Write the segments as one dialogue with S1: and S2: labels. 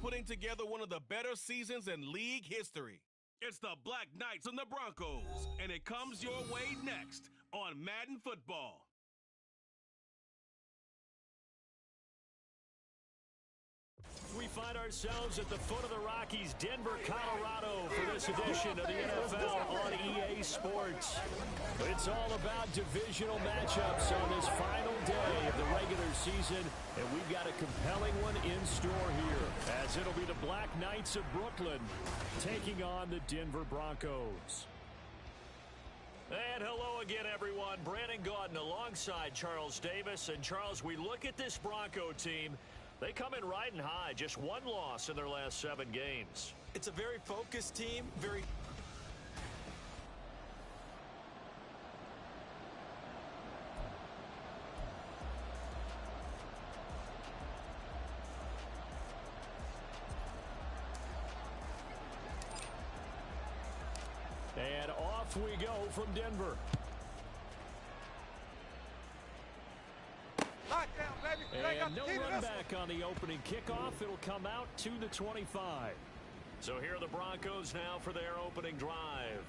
S1: putting together one of the better seasons in league history. It's the Black Knights and the Broncos, and it comes your way next on Madden Football.
S2: We find ourselves at the foot of the Rockies, Denver, Colorado, for this edition of the NFL on EA Sports. It's all about divisional matchups on this final day of the regular season, and we've got a compelling one in store here, as it'll be the Black Knights of Brooklyn taking on the Denver Broncos. And hello again, everyone. Brandon Gaudin alongside Charles Davis. And, Charles, we look at this Bronco team. They come in riding high, just one loss in their last 7 games.
S3: It's a very focused team, very...
S2: And off we go from Denver. And no run back on the opening kickoff. It'll come out to the 25. So here are the Broncos now for their opening drive.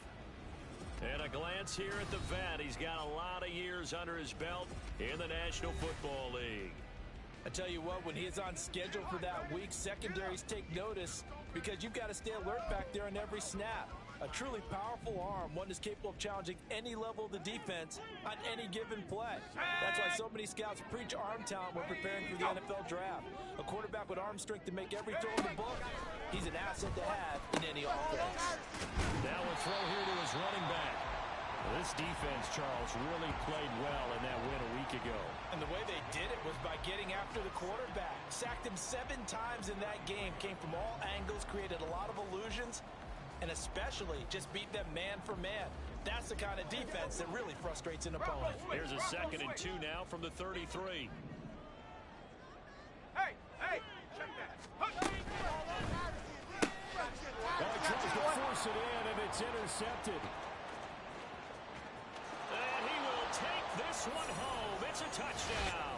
S2: And a glance here at the vet. He's got a lot of years under his belt in the National Football League.
S3: I tell you what, when he is on schedule for that week, secondaries take notice because you've got to stay alert back there on every snap. A truly powerful arm, one that's capable of challenging any level of the defense on any given play. That's why so many scouts preach arm talent when preparing for the NFL draft. A quarterback with arm strength to make every throw in the book, he's an asset to have in any offense.
S2: Now a throw here to his running back. This defense, Charles, really played well in that win a week ago.
S3: And the way they did it was by getting after the quarterback. Sacked him 7 times in that game. Came from all angles, created a lot of illusions, and especially just beat them man for man. That's the kind of defense that really frustrates an opponent.
S2: Here's a 2nd and 2 now from the 33.
S4: Hey, check that.
S2: He tries to force it in, and it's intercepted. And he will take this one home. It's a touchdown.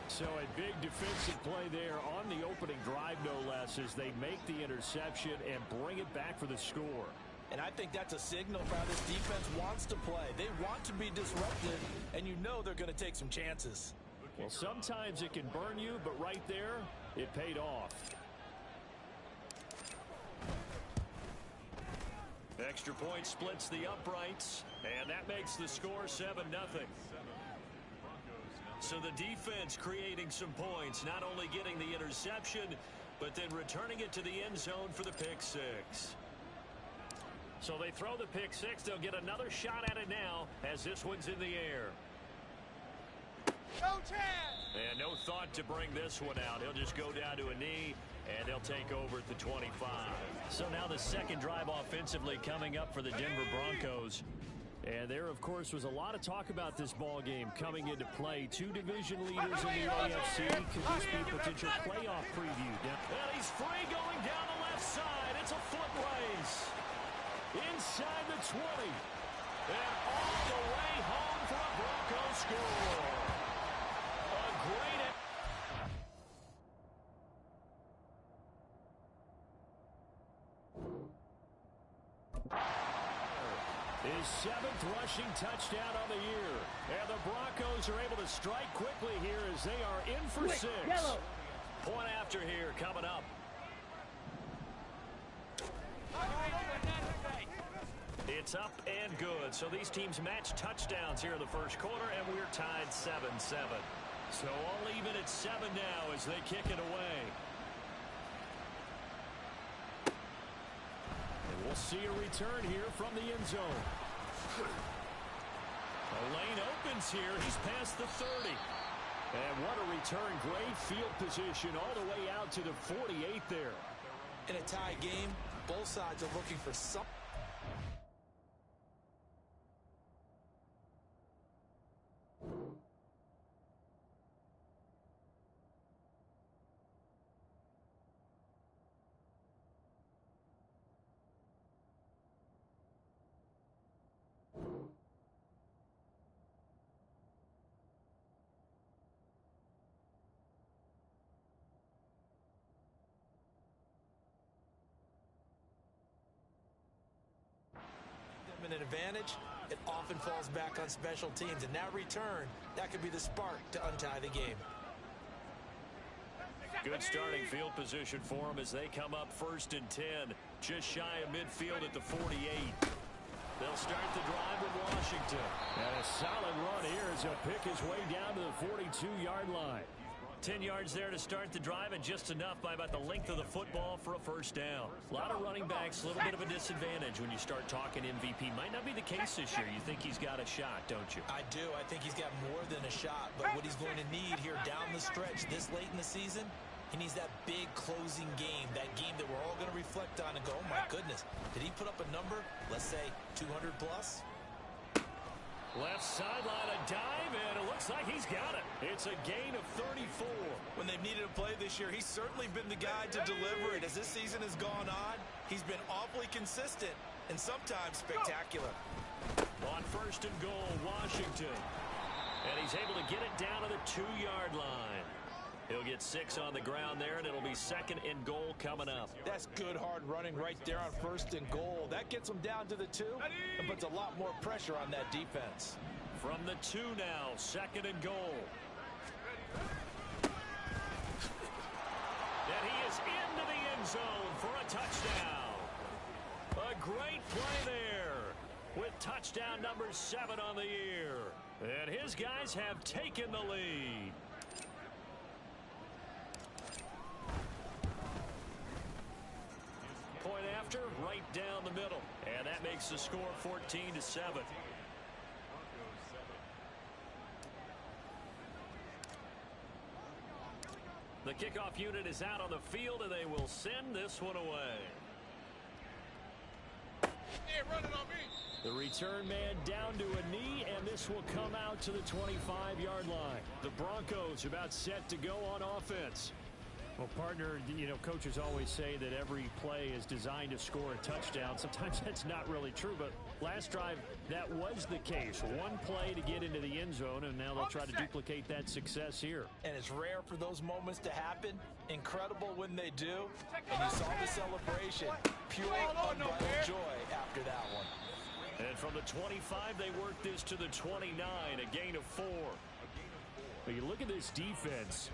S2: So a big defensive play there on the opening drive, no less, as they make the interception and bring it back for the score.
S3: And I think that's a signal for how this defense wants to play. They want to be disruptive, and you know they're going to take some chances.
S2: Well, sometimes it can burn you, but right there, it paid off. Extra point splits the uprights, and that makes the score 7-0. So the defense creating some points, not only getting the interception, but then returning it to the end zone for the pick 6. So they throw the pick 6. They'll get another shot at it now as this one's in the air.
S4: No chance!
S2: And no thought to bring this one out. He'll just go down to a knee, and they'll take over at the 25. So now the second drive offensively coming up for the Denver Broncos. And there, of course, was a lot of talk about this ball game coming into play. 2 division leaders in the AFC. Could this be a potential playoff preview? And he's free going down the left side. It's a foot race. Inside the 20. And all the way home for a Bronco score. A great... His 7th rushing touchdown on the year. And the Broncos are able to strike quickly here as they are in for 6. Point after here coming up. It's up and good. So these teams match touchdowns here in the first quarter, and we're tied 7-7. So all even at 7 now as they kick it away. And we'll see a return here from the end zone. The lane opens here. He's past the 30. And what a return. Great field position all the way out to the 48 there.
S3: In a tie game, both sides are looking for something. an advantage, it often falls back on special teams. And that return, that could be the spark to untie the game.
S2: Good starting field position for them as they come up 1st and 10, just shy of midfield at the 48. They'll start the drive with Washington. And a solid run here as he'll pick his way down to the 42-yard line. 10 yards there to start the drive, and just enough by about the length of the football for a first down. A lot of running backs, a little bit of a disadvantage when you start talking MVP. Might not be the case this year. You think he's got a shot, don't you?
S3: I do. I think he's got more than a shot. But what he's going to need here down the stretch this late in the season, he needs that big closing game, that game that we're all going to reflect on and go, oh, my goodness, did he put up a number, let's say 200 plus?
S2: Left sideline, a dive, and it looks like he's got it. It's a gain of 34.
S3: When they've needed a play this year, he's certainly been the guy to deliver it. As this season has gone on, he's been awfully consistent and sometimes spectacular.
S2: On 1st and goal, Washington. And he's able to get it down to the 2-yard line. He'll get 6 on the ground there, and it'll be 2nd and goal coming up.
S3: That's good hard running right there on 1st and goal. That gets them down to the 2 and puts a lot more pressure on that defense.
S2: From the 2 now, 2nd and goal. And he is into the end zone for a touchdown. A great play there with touchdown number 7 on the year. And his guys have taken the lead. Point after, right down the middle. And that makes the score 14-7. The kickoff unit is out on the field, and they will send this one away.
S4: Hey, run it on me.
S2: The return man down to a knee, and this will come out to the 25-yard line. The Broncos about set to go on offense. Well, partner, you know, coaches always say that every play is designed to score a touchdown. Sometimes that's not really true, but last drive, that was the case. One play to get into the end zone, and now they'll try to duplicate that success here.
S3: And it's rare for those moments to happen. Incredible when they do. And you saw the celebration. Pure, unbridled joy after that one.
S2: And from the 25, they work this to the 29, a gain of 4. But you look at this defense.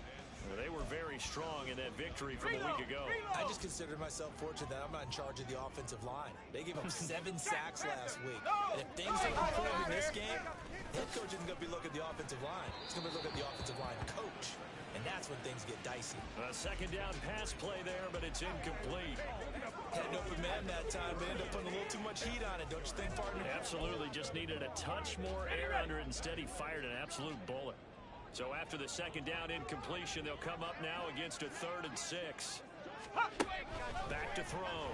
S2: They were very strong in that victory from a week ago.
S3: I just consider myself fortunate that I'm not in charge of the offensive line. They gave up 7 sacks last week. And if things don't improve in this game, the head coach isn't going to be looking at the offensive line. He's going to be looking at the offensive line coach. And that's when things get dicey.
S2: A 2nd down pass play there, but it's incomplete.
S3: Had an open man that time, but ended up putting a little too much heat on it, don't you think, partner?
S2: Absolutely. Just needed a touch more air under it. Instead, he fired an absolute bullet. So after the 2nd down incompletion, they'll come up now against a 3rd and 6. Back to throw.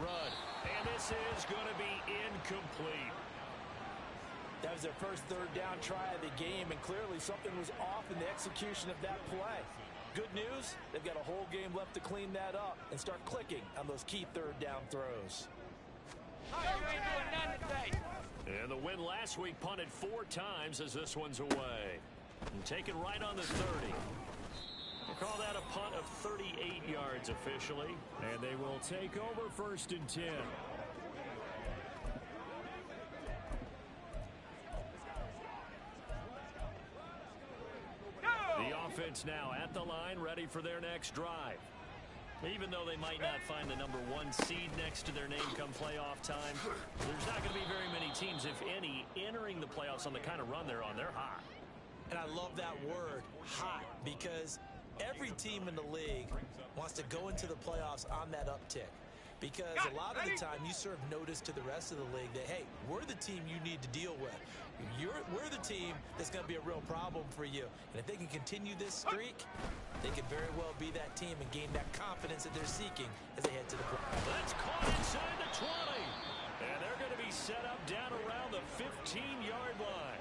S2: Rudd. And this is going to be incomplete.
S3: That was their first 3rd down try of the game, and clearly something was off in the execution of that play. Good news, they've got a whole game left to clean that up and start clicking on those key 3rd down throws.
S2: And the win last week punted 4 times as this one's away. And taken right on the 30. We'll call that a punt of 38 yards officially. And they will take over 1st and 10. The offense now at the line, ready for their next drive. Even though they might not find the number 1 seed next to their name come playoff time, there's not going to be very many teams, if any, entering the playoffs on the kind of run they're on. They're hot.
S3: And I love that word, hot, because every team in the league wants to go into the playoffs on that uptick. Because a lot of the time you serve notice to the rest of the league that, hey, we're the team you need to deal with. We're the team that's going to be a real problem for you. And if they can continue this streak, they could very well be that team and gain that confidence that they're seeking as they head to the playoffs.
S2: That's caught inside the 20. And they're going to be set up down around the 15-yard line.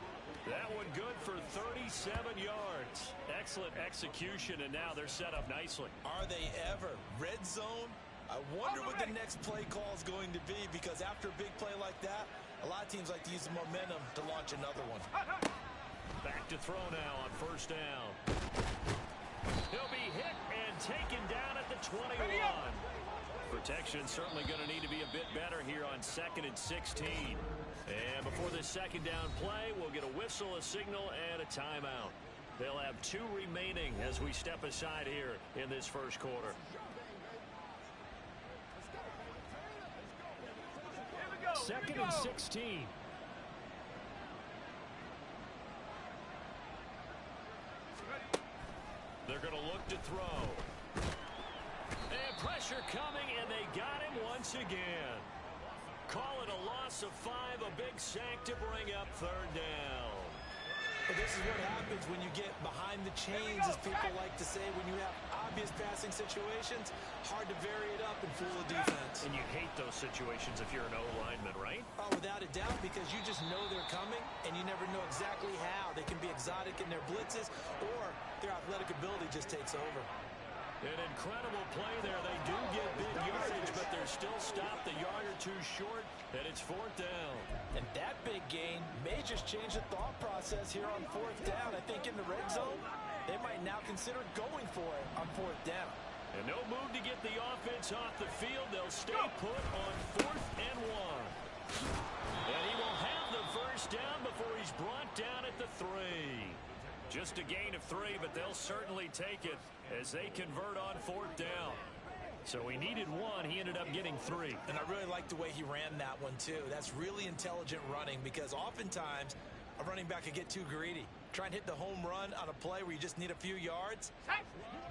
S2: That one good for 37 yards. Excellent execution, and now they're set up nicely.
S3: Are they ever? Red zone? I wonder what the next play call is going to be, because after a big play like that, a lot of teams like to use the momentum to launch another one.
S2: Back to throw now on 1st down. He'll be hit and taken down at the 21. Protection certainly going to need to be a bit better here on 2nd and 16. And before this second down play, we'll get a whistle, a signal, and a timeout. They'll have 2 remaining as we step aside here in this first quarter. Second and 16. They're going to look to throw. And pressure coming, and they got him once again. Call it a loss of 5, a big sack to bring up 3rd down.
S3: But this is what happens when you get behind the chains, as people like to say, when you have obvious passing situations, hard to vary it up and fool the defense.
S2: And you hate those situations if you're an O-lineman, right?
S3: Oh, without a doubt, because you just know they're coming, and you never know exactly how. They can be exotic in their blitzes, or their athletic ability just takes over.
S2: An incredible play there. They do get big yardage, but they're still stopped a yard or 2 short, and it's 4th down.
S3: And that big gain may just change the thought process here on 4th down. I think in the red zone, they might now consider going for it on 4th down.
S2: And no move to get the offense off the field. They'll stay put on 4th and 1. And he will have the first down before he's brought down at the 3. Just a gain of 3, but they'll certainly take it as they convert on 4th down. So he needed 1. He ended up getting 3.
S3: And I really like the way he ran that one, too. That's really intelligent running, because oftentimes a running back can get too greedy. Try and hit the home run on a play where you just need a few yards.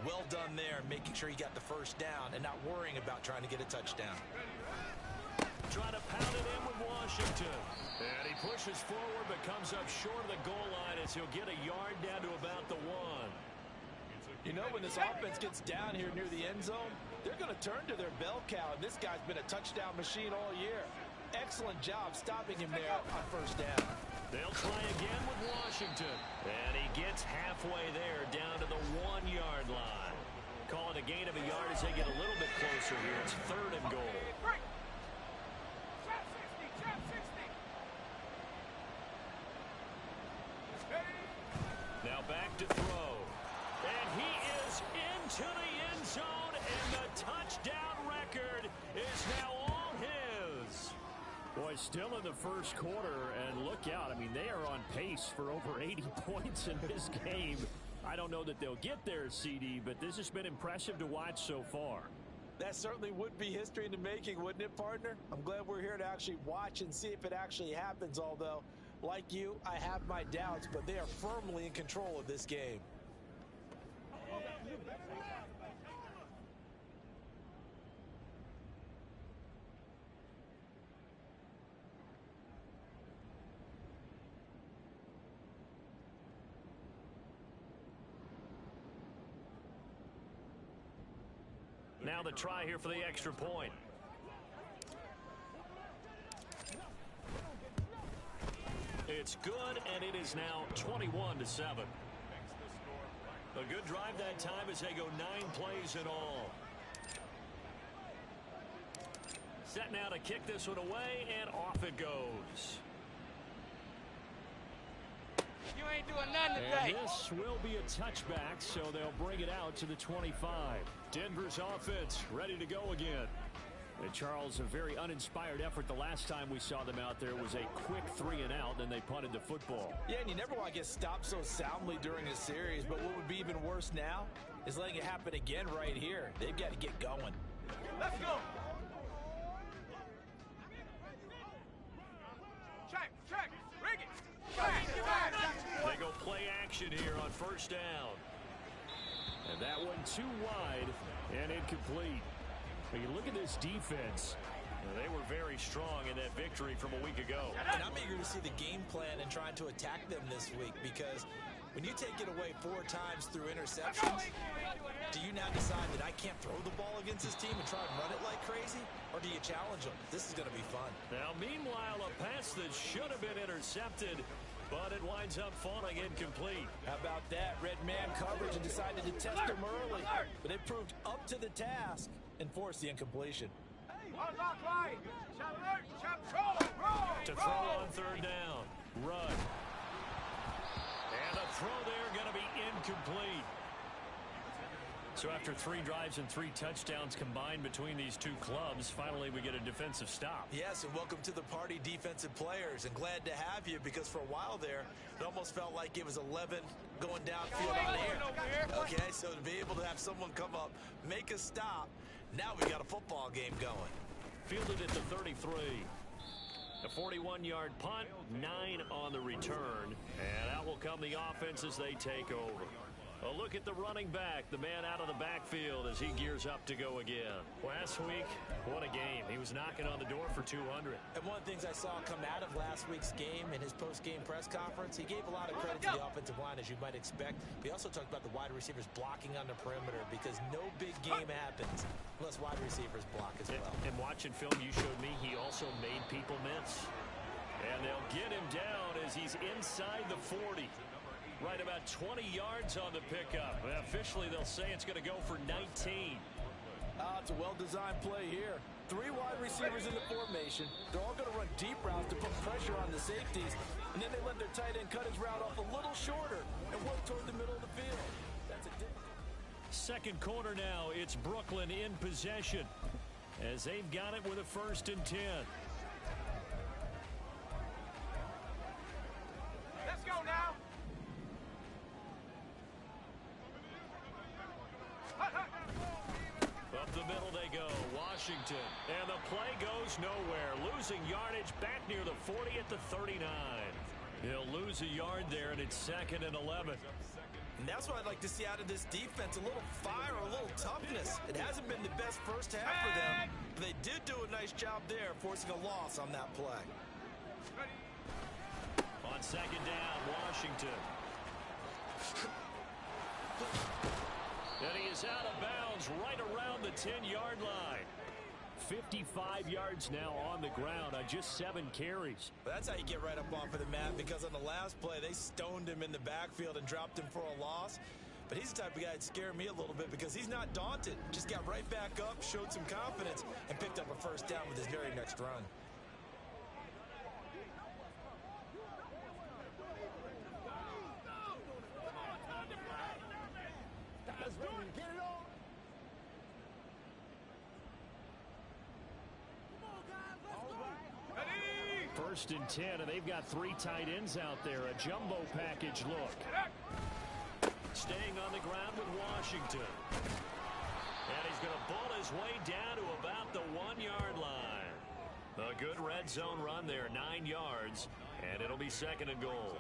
S3: Well done there, making sure he got the first down and not worrying about trying to get a touchdown.
S2: Trying to pound it in with Washington. And he pushes forward but comes up short of the goal line as he'll get a yard down to about the 1.
S3: You know, when this offense gets down here near the end zone, they're going to turn to their bell cow, and this guy's been a touchdown machine all year. Excellent job stopping him there on 1st down.
S2: They'll try again with Washington. And he gets halfway there down to the 1-yard line. Call it a gain of a yard as they get a little bit closer here. It's 3rd and goal. Now back to throw. And he is into the end zone, and the touchdown record is now all his. Boy, still in the first quarter, and look out. I mean, they are on pace for over 80 points in this game. I don't know that they'll get there, CD, but this has been impressive to watch so far.
S3: That certainly would be history in the making, wouldn't it, partner? I'm glad we're here to actually watch and see if it actually happens, although, like you, I have my doubts, but they are firmly in control of this game.
S2: Now the try here for the extra point. It's good, and it is now 21-7. A good drive that time as they go 9 plays in all. Set now to kick this one away, and off it goes.
S4: You ain't doing nothing today.
S2: And this will be a touchback, so they'll bring it out to the 25. Denver's offense ready to go again. And Charles, a very uninspired effort. The last time we saw them out there was a quick 3-and-out, then they punted the football.
S3: Yeah, and you never want to get stopped so soundly during a series, but what would be even worse now is letting it happen again right here. They've got to get going.
S4: Let's go. Check. Rig it.
S2: They go play action here on 1st down. And that one too wide and incomplete. But you look at this defense. They were very strong in that victory from a week ago.
S3: And I'm eager to see the game plan and trying to attack them this week, because when you take it away 4 times through interceptions, do you now decide that I can't throw the ball against this team and try and run it like crazy? Or do you challenge them? This is going to be fun.
S2: Now, meanwhile, a pass that should have been intercepted, but it winds up falling incomplete.
S3: How about that? Red man coverage and decided to test them early. But they proved up to the task and forced the incompletion.
S2: To throw on 3rd down. Run. And the throw there going to be incomplete. So after 3 drives and 3 touchdowns combined between these two clubs, finally we get a defensive stop.
S3: Yes, and welcome to the party, defensive players. And glad to have you, because for a while there, it almost felt like it was 11 going downfield on air. Okay, so to be able to have someone come up, make a stop, now we got a football game going.
S2: Fielded at the 33. A 41-yard punt, 9 on the return. And out will come the offense as they take over. A look at the running back, the man out of the backfield as he gears up to go again. Last week, what a game. He was knocking on the door for 200.
S3: And one of the things I saw come out of last week's game in his post-game press conference, he gave a lot of credit to the offensive line, as you might expect. He also talked about the wide receivers blocking on the perimeter, because no big game happens unless wide receivers block as well.
S2: And watching film you showed me, he also made people miss. And they'll get him down as he's inside the 40. Right about 20 yards on the pickup. Officially, they'll say it's going to go for 19.
S3: It's a well-designed play here. 3 wide receivers in the formation. They're all going to run deep routes to put pressure on the safeties. And then they let their tight end cut his route off a little shorter and work toward the middle of the field. That's a
S2: second quarter now. It's Brooklyn in possession as they've got it with a 1st and 10.
S4: Let's go now.
S2: Up the middle they go, Washington. And the play goes nowhere. Losing yardage back near the 40 at the 39. He'll lose a yard there, and it's 2nd and 11.
S3: And that's what I'd like to see out of this defense, a little fire, a little toughness. It hasn't been the best first half for them, but they did do a nice job there, forcing a loss on that play.
S2: On 2nd down, Washington. And he is out of bounds right around the 10-yard line. 55 yards now on the ground on just 7 carries.
S3: But that's how you get right up off of the mat, because on the last play, they stoned him in the backfield and dropped him for a loss. But he's the type of guy that scared me a little bit, because he's not daunted. Just got right back up, showed some confidence, and picked up a 1st down with his very next run.
S2: First and 10, and they've got 3 tight ends out there. A jumbo package look. Staying on the ground with Washington. And he's going to bull his way down to about the 1-yard line. A good red zone run there, 9 yards, and it'll be 2nd and goal.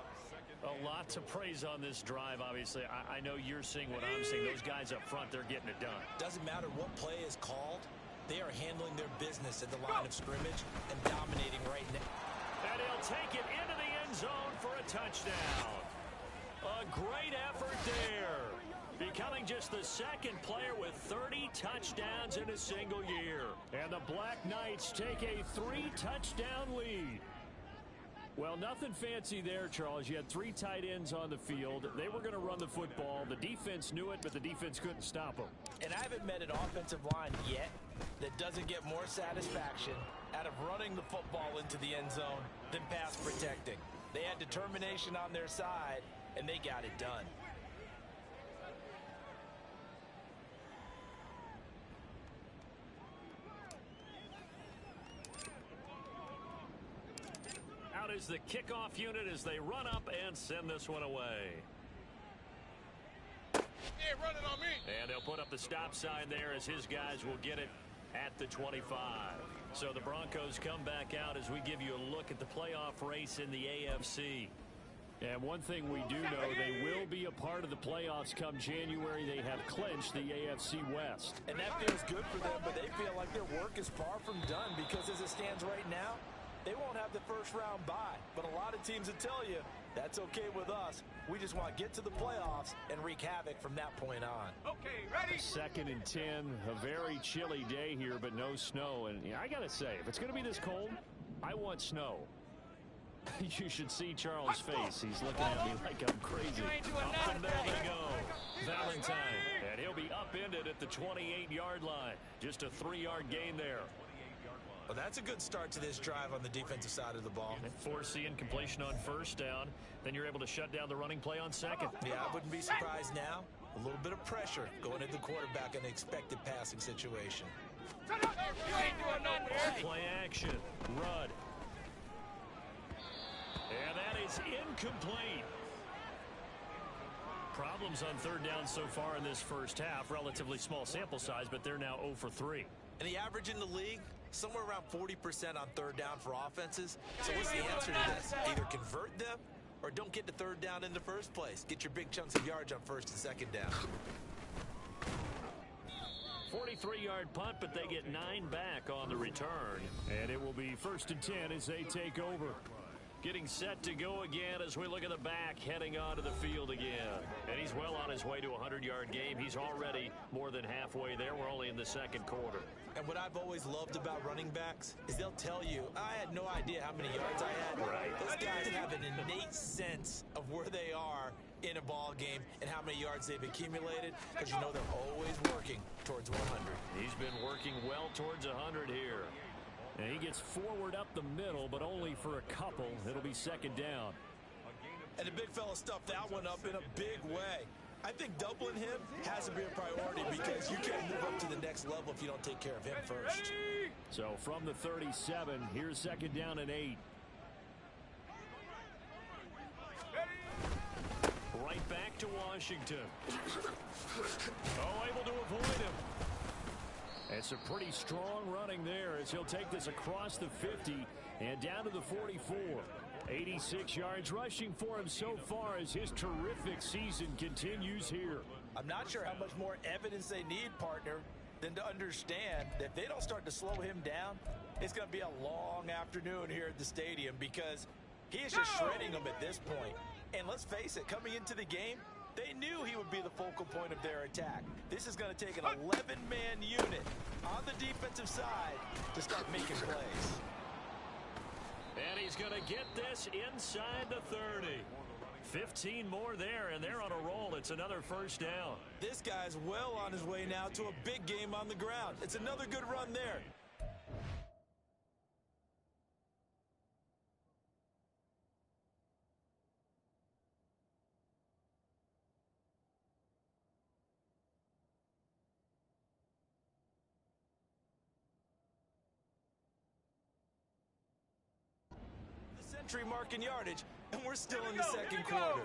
S2: A lot to praise on this drive, obviously. I know you're seeing what I'm seeing. Those guys up front, they're getting it done.
S3: Doesn't matter what play is called. They are handling their business at the line of scrimmage and dominating right now.
S2: And he'll take it into the end zone for a touchdown. A great effort there. Becoming just the 2nd player with 30 touchdowns in a single year. And the Black Knights take a 3-touchdown lead. Well, nothing fancy there, Charles. You had 3 tight ends on the field. They were going to run the football. The defense knew it, but the defense couldn't stop them.
S3: And I haven't met an offensive line yet that doesn't get more satisfaction out of running the football into the end zone than pass protecting. They had determination on their side, and they got it done.
S2: Out is the kickoff unit as they run up and send this one away.
S4: Yeah, running on me.
S2: And they'll put up the stop sign there as his guys will get it at the 25. So the Broncos come back out as we give you a look at the playoff race in the AFC. And one thing we do know, they will be a part of the playoffs come January. They have clinched the AFC West.
S3: And that feels good for them, but they feel like their work is far from done, because as it stands right now, they won't have the 1st round bye. But a lot of teams will tell you, that's okay with us. We just want to get to the playoffs and wreak havoc from that point on.
S4: Okay, ready?
S2: 2nd and 10, a very chilly day here, but no snow. And I got to say, if it's going to be this cold, I want snow. You should see Charles' face. He's looking at me like I'm crazy. Up and there they go. Valentine. And he'll be upended at the 28-yard line. Just a 3-yard gain there.
S3: Well, that's a good start to this drive on the defensive side of the ball.
S2: Force the incompletion on 1st down. Then you're able to shut down the running play on 2nd.
S3: Yeah, I wouldn't be surprised now A little bit of pressure going at the quarterback in an expected passing situation.
S4: You ain't doing nothing there.
S2: Play action. Rudd. And that is incomplete. Problems on third down so far in this first half. Relatively small sample size, but they're now 0 for 3.
S3: And the average in the league, somewhere around 40% on third down for offenses. So what's the answer to this? Either convert them or don't get the third down in the first place. Get your big chunks of yards on first and second down.
S2: 43-yard punt, but they get 9 back on the return. And it will be 1st and 10 as they take over. Getting set to go again as we look at the back, heading onto the field again. And he's well on his way to a 100-yard game. He's already more than halfway there. We're only in the second quarter.
S3: And what I've always loved about running backs is they'll tell you, I had no idea how many yards I had.
S2: Right.
S3: Those guys have an innate sense of where they are in a ball game and how many yards they've accumulated, because you know they're always working towards 100.
S2: He's been working well towards 100 here. And he gets forward up the middle, but only for a couple. It'll be second down.
S3: And the big fella stuffed that one up in a big way. I think doubling him has to be a priority, because you can't move up to the next level if you don't take care of him first.
S2: So from the 37, here's second down and 8. Right back to Washington. Oh, able to avoid him. It's a pretty strong running there as he'll take this across the 50 and down to the 44. 86 yards rushing for him so far as his terrific season continues here.
S3: I'm not sure how much more evidence they need, partner, than to understand that if they don't start to slow him down, it's going to be a long afternoon here at the stadium, because he is just shredding them at this point. And let's face it, coming into the game, they knew he would be the focal point of their attack. This is going to take an 11-man unit on the defensive side to start making plays.
S2: And he's going to get this inside the 30. 15 more there, and they're on a roll. It's another first down.
S3: This guy's well on his way now to a big game on the ground. It's another good run there. Century mark in yardage, and we're still in the second quarter.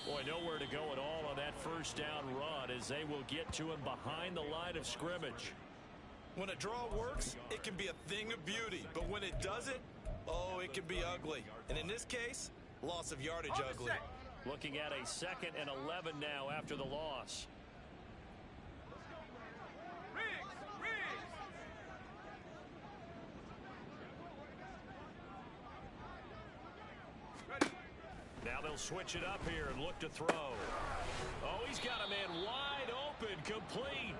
S2: Boy, nowhere to go at all on that first down run as they will get to him behind the line of scrimmage.
S3: When a draw works, it can be a thing of beauty, but when it doesn't, oh, it can be ugly. And in this case, loss of yardage ugly.
S2: Looking at a 2nd and 11 now after the loss. Now they'll switch it up here and look to throw. Oh, he's got a man wide open, complete.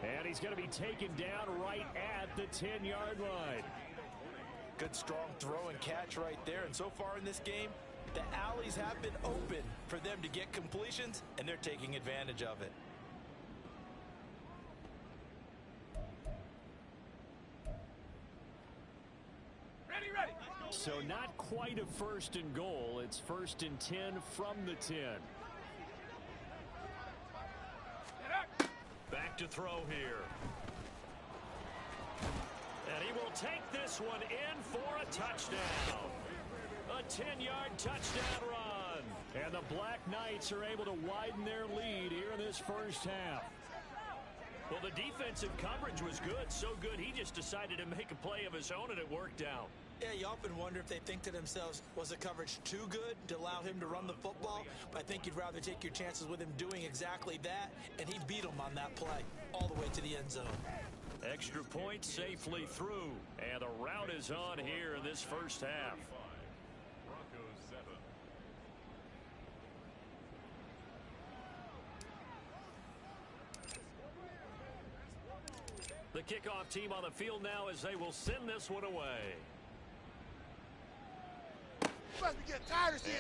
S2: And he's going to be taken down right at the 10-yard line.
S3: Good strong throw and catch right there. And so far in this game, the alleys have been open for them to get completions, and they're taking advantage of it.
S4: Ready.
S2: So not quite a 1st and goal. It's 1st and 10 from the 10. Back to throw here. And he will take this one in for a touchdown. A 10-yard touchdown run. And the Black Knights are able to widen their lead here in this first half. Well, the defensive coverage was good. So good, he just decided to make a play of his own, and it worked out.
S3: Yeah, you often wonder if they think to themselves, was the coverage too good to allow him to run the football? But I think you'd rather take your chances with him doing exactly that, and he beat him on that play all the way to the end zone.
S2: Extra point safely through, and the route is on here in this first half. The kickoff team on the field now as they will send this one away. And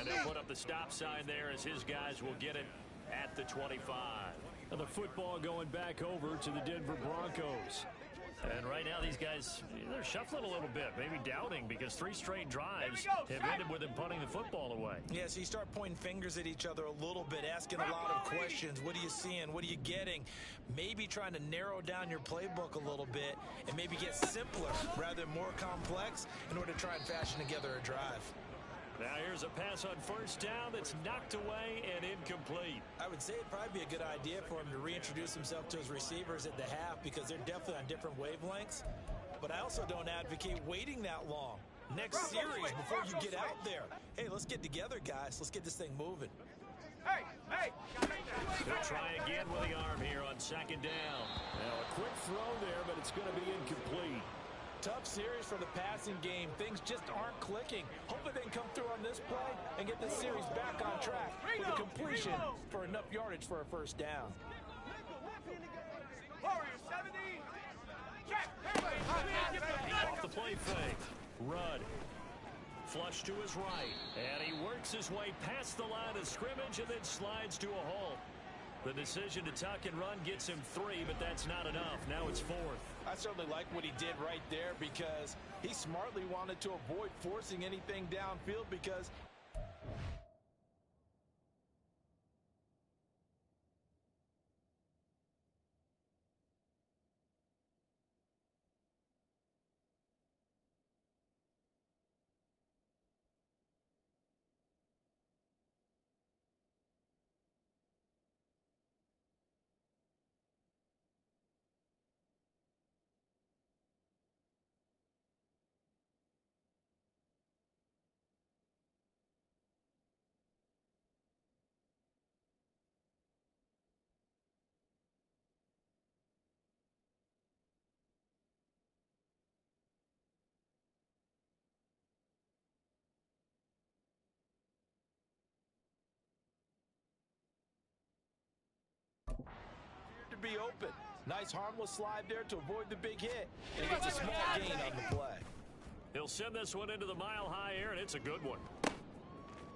S2: they'll put up the stop sign there as his guys will get it at the 25. Now the football going back over to the Denver Broncos. And right now these guys, they're shuffling a little bit, maybe doubting, because 3 straight drives have ended with them punting the football away.
S3: Yeah, so you start pointing fingers at each other a little bit, asking a lot of questions. What are you seeing? What are you getting? Maybe trying to narrow down your playbook a little bit and maybe get simpler rather than more complex in order to try and fashion together a drive.
S2: Now here's a pass on first down that's knocked away and incomplete.
S3: I would say it'd probably be a good idea for him to reintroduce himself to his receivers at the half because they're definitely on different wavelengths. But I also don't advocate waiting that long. Next series before you get out there. Hey, let's get together, guys. Let's get this thing moving.
S4: Hey!
S2: They'll try again with the arm here on second down. Now a quick throw there, but it's going to be incomplete.
S3: Tough series for the passing game. Things just aren't clicking. Hopefully they can come through on this play and get this series back on track with a completion for enough yardage for a first down.
S4: Warriors 70. Check.
S2: Off the play fake. Rudd. Flush to his right. And he works his way past the line of scrimmage and then slides to a halt. The decision to tuck and run gets him 3, but that's not enough. Now it's 4th.
S3: I certainly like what he did right there because he smartly wanted to avoid forcing anything downfield because to be open. Nice harmless slide there to avoid the big hit. And he gets a small gain on the play.
S2: He'll send this one into the mile-high air, and it's a good one.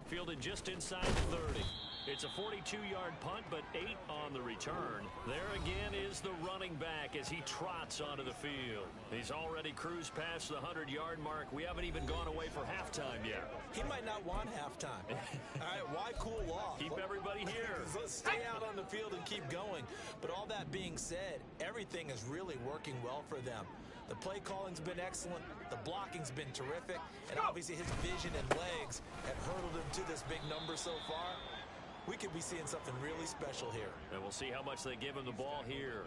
S2: Fielded just inside the 30. It's a 42-yard punt, but 8 on the return. There again is the running back as he trots onto the field. He's already cruised past the 100-yard mark. We haven't even gone away for halftime yet.
S3: He might not want halftime. All right, why cool off?
S2: Keep everybody here.
S3: Let's stay out on the field and keep going. But all that being said, everything is really working well for them. The play calling's been excellent, the blocking's been terrific, and obviously his vision and legs have hurdled him to this big number so far. We could be seeing something really special here.
S2: And we'll see how much they give him the ball here.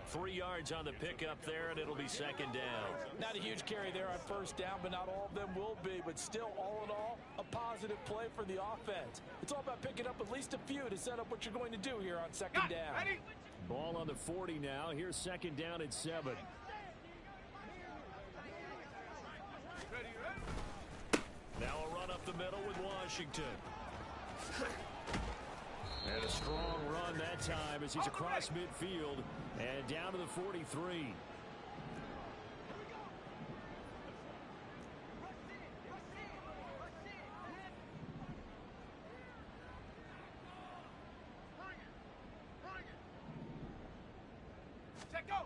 S2: 3 yards on the pickup there, and it'll be second down.
S3: Not a huge carry there on first down, but not all of them will be. But still, all in all, a positive play for the offense. It's all about picking up at least a few to set up what you're going to do here on second down.
S4: Ready?
S2: Ball on the 40 now. Here's second down at 7. Now a run up the middle with Washington. And a strong run that time as he's across midfield and down to the 43.
S4: Check go.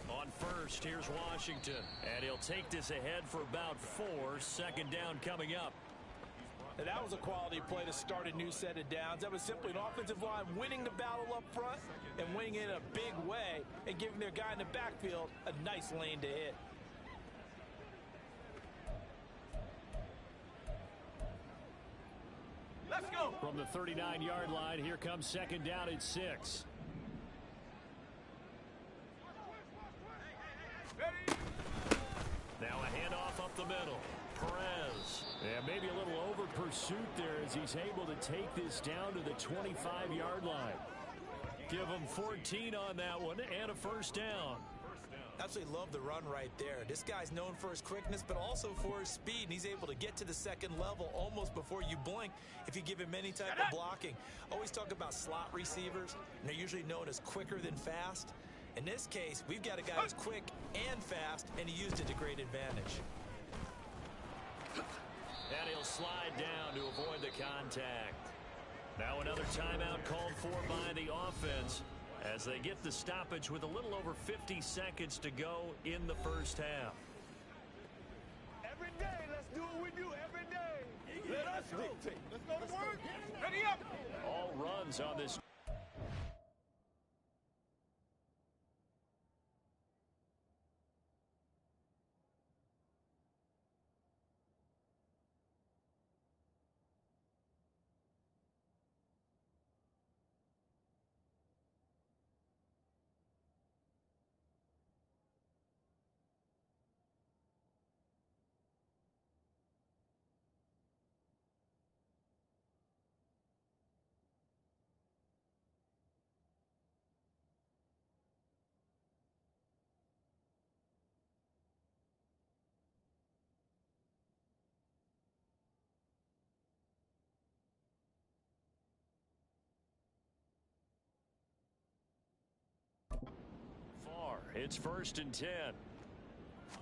S2: On first, here's Washington. And he'll take this ahead for about 4. Second down coming up.
S3: And that was a quality play to start a new set of downs. That was simply an offensive line winning the battle up front and winning it in a big way and giving their guy in the backfield a nice lane to hit.
S4: Let's go.
S2: From the 39-yard line, here comes second down at 6.
S4: Ready?
S2: Now a handoff up the middle. Perez. And maybe a little over pursuit there as he's able to take this down to the 25-yard line. Give him 14 on that one and a first down.
S3: Absolutely love the run right there. This guy's known for his quickness, but also for his speed, and he's able to get to the second level almost before you blink if you give him any type of blocking. Always talk about slot receivers, and they're usually known as quicker than fast. In this case, we've got a guy who's quick and fast, and he used it to great advantage.
S2: And he'll slide down to avoid the contact. Now another timeout called for by the offense. as they get the stoppage with a little over 50 seconds to go in the first half.
S4: Every day, let's do what we do every day. Let us dictate. Let's go to work. Ready up.
S2: All runs on this. It's 1st and 10.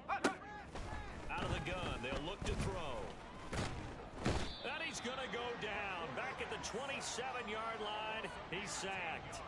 S2: Out of the gun, they'll look to throw. And he's going to go down. Back at the 27-yard line, he's sacked.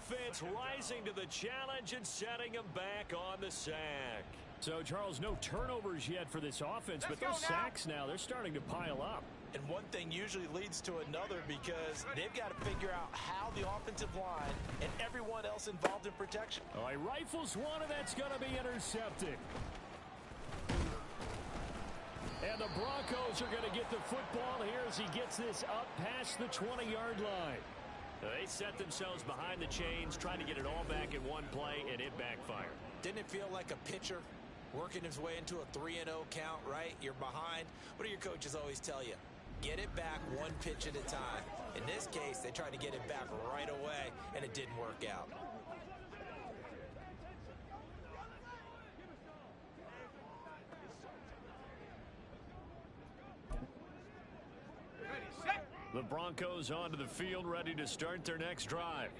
S2: Defense rising to the challenge and setting him back on the sack. So, Charles, no turnovers yet for this offense, but those sacks now, they're starting to pile up.
S3: And one thing usually leads to another because they've got to figure out how the offensive line and everyone else involved in protection.
S2: All right, rifles one, and that's going to be intercepted. And the Broncos are going to get the football here as he gets this up past the 20-yard line. They set themselves behind the chains, trying to get it all back in one play, and it backfired.
S3: Didn't it feel like a pitcher working his way into a 3-0 count, right? You're behind. What do your coaches always tell you? Get it back one pitch at a time. In this case, they tried to get it back right away, and it didn't work out.
S2: The Broncos onto the field, ready to start their next drive.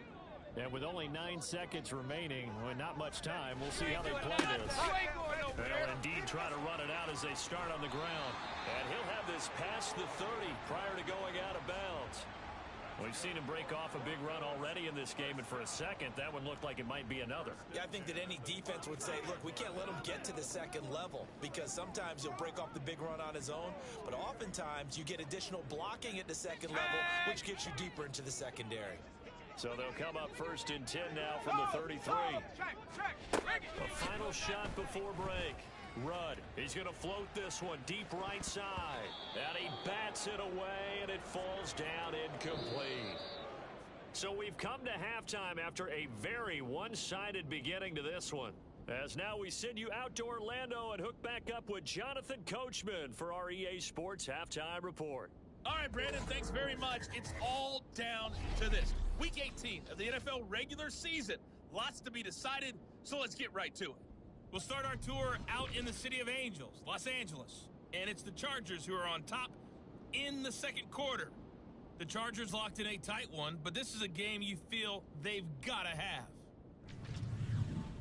S2: And with only 9 seconds remaining, well, not much time, we'll see how they play this. They'll indeed try to run it out as they start on the ground. And he'll have this past the 30 prior to going out of bounds. We've seen him break off a big run already in this game, and for a second, that one looked like it might be another.
S3: Yeah, I think that any defense would say, look, we can't let him get to the second level because sometimes he'll break off the big run on his own, but oftentimes you get additional blocking at the second level, which gets you deeper into the secondary.
S2: So they'll come up 1st and 10 now from the 33. A final shot before break. Rudd, he's going to float this one deep right side. And he bats it away, and it falls down incomplete. So we've come to halftime after a very one-sided beginning to this one. As now we send you out to Orlando and hook back up with Jonathan Coachman for our EA Sports Halftime Report.
S5: All right, Brandon, thanks very much. It's all down to this. Week 18 of the NFL regular season. Lots to be decided, so let's get right to it. We'll start our tour out in the City of Angels, Los Angeles. And it's the Chargers who are on top in the second quarter. The Chargers locked in a tight one, but this is a game you feel they've got to have.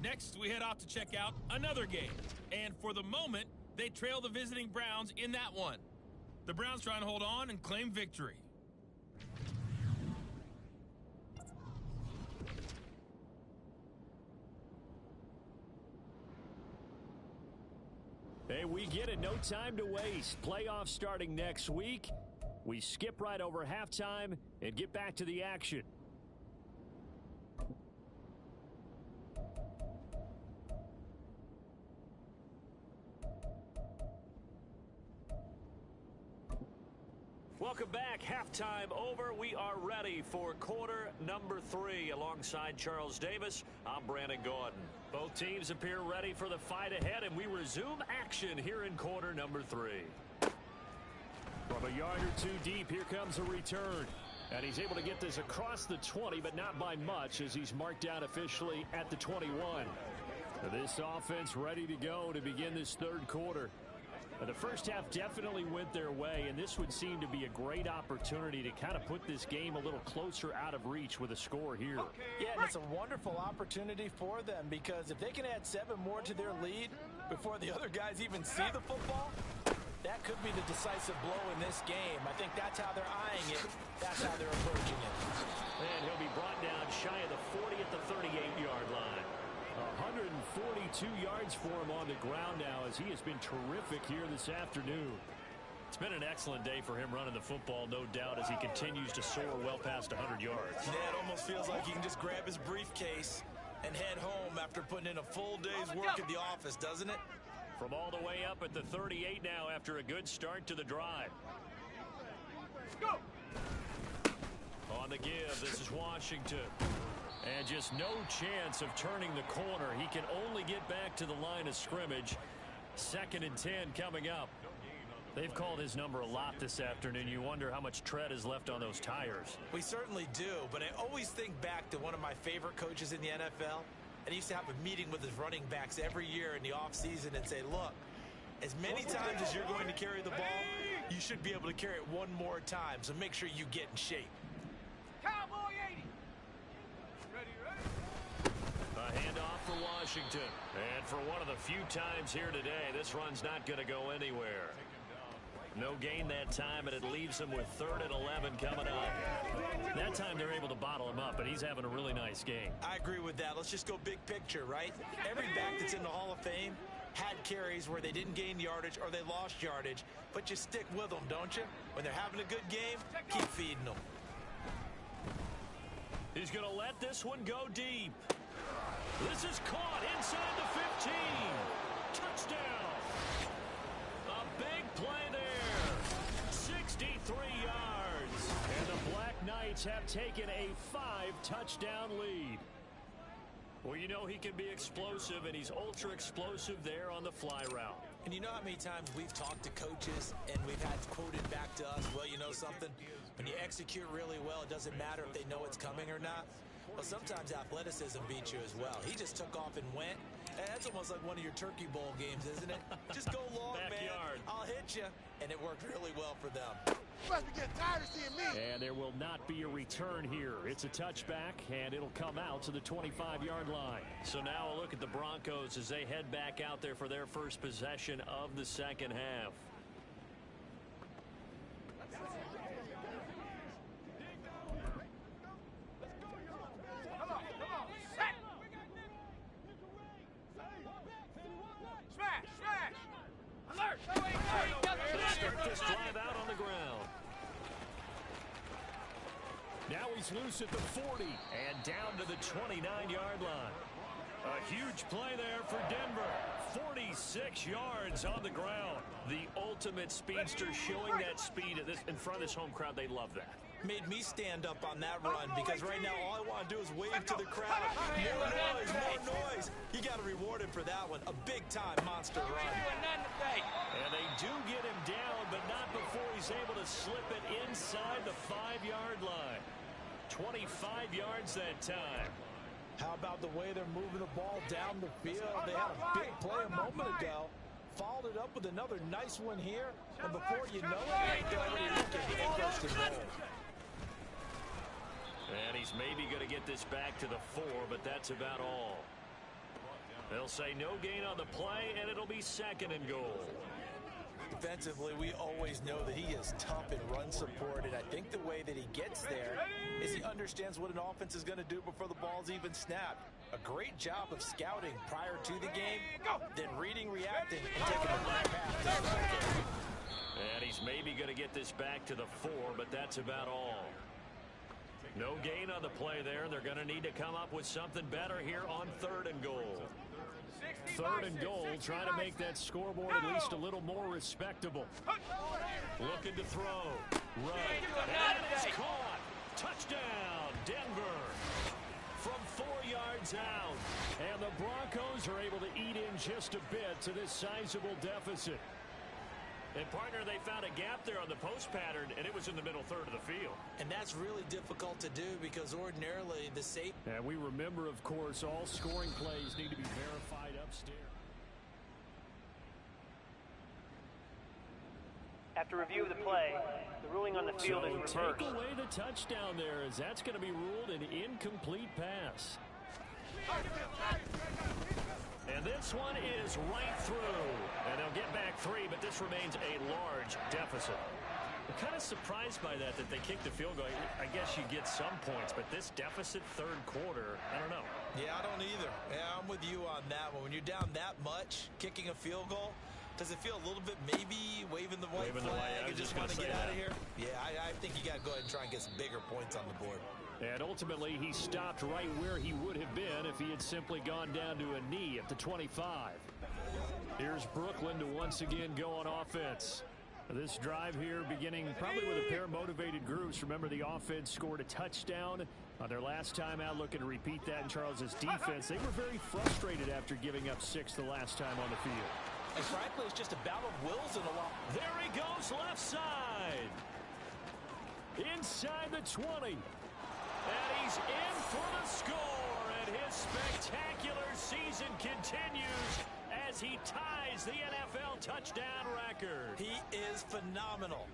S5: Next, we head off to check out another game. And for the moment, they trail the visiting Browns in that one. The Browns trying to hold on and claim victory.
S2: Hey, we get it. No time to waste. Playoffs starting next week. We skip right over halftime and get back to the action. Welcome back. Halftime over. We are ready for quarter number 3. Alongside Charles Davis, I'm Brandon Gaudin. Both teams appear ready for the fight ahead, and we resume action here in quarter number 3. From a yard or two deep, here comes a return. And he's able to get this across the 20, but not by much, as he's marked down officially at the 21. This offense ready to go to begin this third quarter. The first half definitely went their way, and this would seem to be a great opportunity to kind of put this game a little closer out of reach with a score here.
S3: Yeah, and it's a wonderful opportunity for them, because if they can add 7 more to their lead before the other guys even see the football, that could be the decisive blow in this game. I think that's how they're eyeing it. That's how they're approaching it.
S2: And he'll be brought down shy of the 40 at the 38-yard line. 142 yards for him on the ground now, as he has been terrific here this afternoon. It's been an excellent day for him running the football, no doubt, as he continues to soar well past 100 yards.
S3: Yeah, it almost feels like he can just grab his briefcase and head home after putting in a full day's work at the office, doesn't it?
S2: From all the way up at the 38 now after a good start to the drive.
S4: Go!
S2: On the give, this is Washington. And just no chance of turning the corner. He can only get back to the line of scrimmage. 2nd and 10 coming up. They've called his number a lot this afternoon. You wonder how much tread is left on those tires.
S3: We certainly do, but I always think back to one of my favorite coaches in the NFL. And he used to have a meeting with his running backs every year in the offseason and say, look, as many times as you're going to carry the ball, you should be able to carry it one more time. So make sure you get in shape.
S4: Cowboy 80. Ready.
S2: A handoff for Washington. And for one of the few times here today, this run's not going to go anywhere. No gain that time, and it leaves him with 3rd and 11 coming up. That time they're able to bottle him up, but he's having a really nice game.
S3: I agree with that. Let's just go big picture, right? Every back that's in the Hall of Fame had carries where they didn't gain yardage or they lost yardage, but you stick with them, don't you? When they're having a good game, keep feeding them.
S2: He's going to let this one go deep. This is caught inside the 15. Touchdown. A big play there. 63 yards. And the Black Knights have taken a 5-touchdown lead. Well, you know he can be explosive, and he's ultra-explosive there on the fly route.
S3: And you know how many times we've talked to coaches and we've had quoted back to us, well, you know something? When you execute really well, it doesn't matter if they know it's coming or not. Well, sometimes athleticism beats you as well. He just took off and went. And that's almost like one of your Turkey Bowl games, isn't it? Just go long,
S2: Backyard.
S3: man. I'll hit you. And it worked really well for them.
S4: You must be getting tired of seeing me.
S2: And there will not be a return here. It's a touchback, and it'll come out to the 25-yard line. So now a look at the Broncos as they head back out there for their first possession of the second half.
S4: Smash! Smash! Alert!
S2: Let's start this drive out on the ground. Now he's loose at the 40 and down to the 29-yard line. A huge play there for Denver. 46 yards on the ground. The ultimate speedster, showing that speed in front of this home crowd. They love that.
S3: Made me stand up on that run, because right now all I want to do is wave to the crowd. More noise, more noise. You got to reward him for that one. A big-time monster run.
S2: And they do get him down, but not before he's able to slip it inside the 5-yard line. 25 yards that time.
S3: How about the way they're moving the ball down the field? They had a big play a moment ago. Followed it up with another nice one here. And before you know it, they're already looking for first and goal.
S2: And he's maybe going to get this back to the 4, but that's about all. They'll say no gain on the play, and it'll be 2nd and goal.
S3: Defensively, we always know that he is tough in run support, and I think the way that he gets there is he understands what an offense is going to do before the ball's even snapped. A great job of scouting prior to the game, then reading, reacting, and taking the right path.
S2: And he's maybe going to get this back to the 4, but that's about all. No gain on the play there. They're going to need to come up with something better here on 3rd and goal. 3rd and goal, trying to make that scoreboard at least a little more respectable. Looking to throw. Right. And it's caught. Touchdown, Denver. From 4 yards out. And the Broncos are able to eat in just a bit to this sizable deficit. And, partner, they found a gap there on the post pattern, and it was in the middle third of the field.
S3: And that's really difficult to do because ordinarily the safe.
S2: And we remember, of course, all scoring plays need to be verified upstairs.
S6: After review of the play, the ruling on the field is reversed.
S2: Take away the touchdown there, as that's going to be ruled an incomplete pass. And this one is right through. And they'll get back 3, but this remains a large deficit. I'm kind of surprised by that they kicked the field goal. I guess you get some points, but this deficit third quarter, I don't know.
S3: Yeah, I don't either. Yeah, I'm with you on that one. When you're down that much, kicking a field goal, does it feel a little bit maybe waving the white flag and just want to get out of here? Yeah, I think you got to go ahead and try and get some bigger points on the board.
S2: And ultimately, he stopped right where he would have been if he had simply gone down to a knee at the 25. Here's Brooklyn to once again go on offense. This drive here beginning probably with a pair of motivated groups. Remember, the offense scored a touchdown on their last time out, looking to repeat that in Charles's defense. They were very frustrated after giving up 6 the last time on the field.
S3: And frankly, it's just a battle of wills in a lot.
S2: There he goes, left side. Inside the 20. And he's in for the score, and his spectacular season continues as he ties the NFL touchdown record.
S3: He is phenomenal.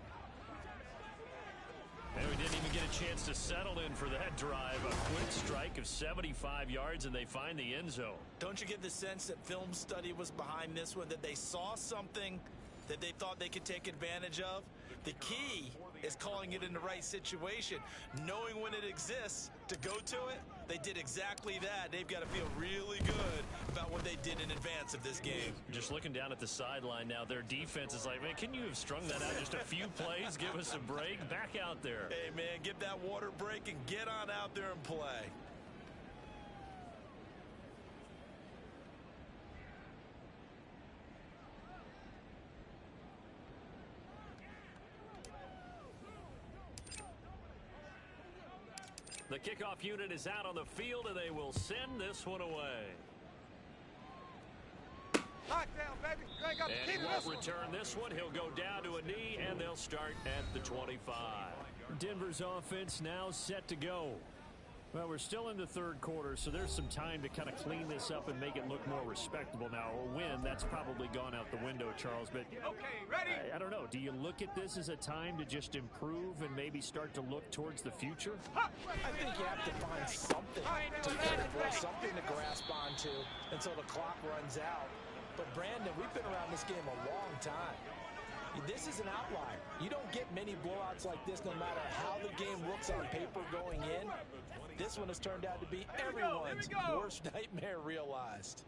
S2: And we didn't even get a chance to settle in for that drive. A quick strike of 75 yards, and they find the end zone.
S3: Don't you get the sense that film study was behind this one, that they saw something that they thought they could take advantage of? The key is calling it in the right situation, knowing when it exists to go to it. They did exactly that. They've got to feel really good about what they did in advance of this game.
S2: Just looking down at the sideline now, their defense is like, man, can you have strung that out just a few plays? Give us a break. Back out there.
S3: Hey, man, give that water break and get on out there and play.
S2: The kickoff unit is out on the field, and they will send this one away.
S4: Lock down, baby. You ain't got the key
S2: And
S4: to
S2: he
S4: this
S2: won't
S4: one.
S2: return this one. He'll go down to a knee, and they'll start at the 25. Denver's offense now set to go. Well, we're still in the third quarter, so there's some time to kind of clean this up and make it look more respectable. Now, a win, that's probably gone out the window, Charles. But
S4: Okay, ready?
S2: I don't know. Do you look at this as a time to just improve and maybe start to look towards the future?
S3: I think you have to find something to fight for, something to grasp onto until the clock runs out. But, Brandon, we've been around this game a long time. This is an outlier. You don't get many blowouts like this no matter how the game looks on paper going in. This one has turned out to be everyone's worst nightmare realized.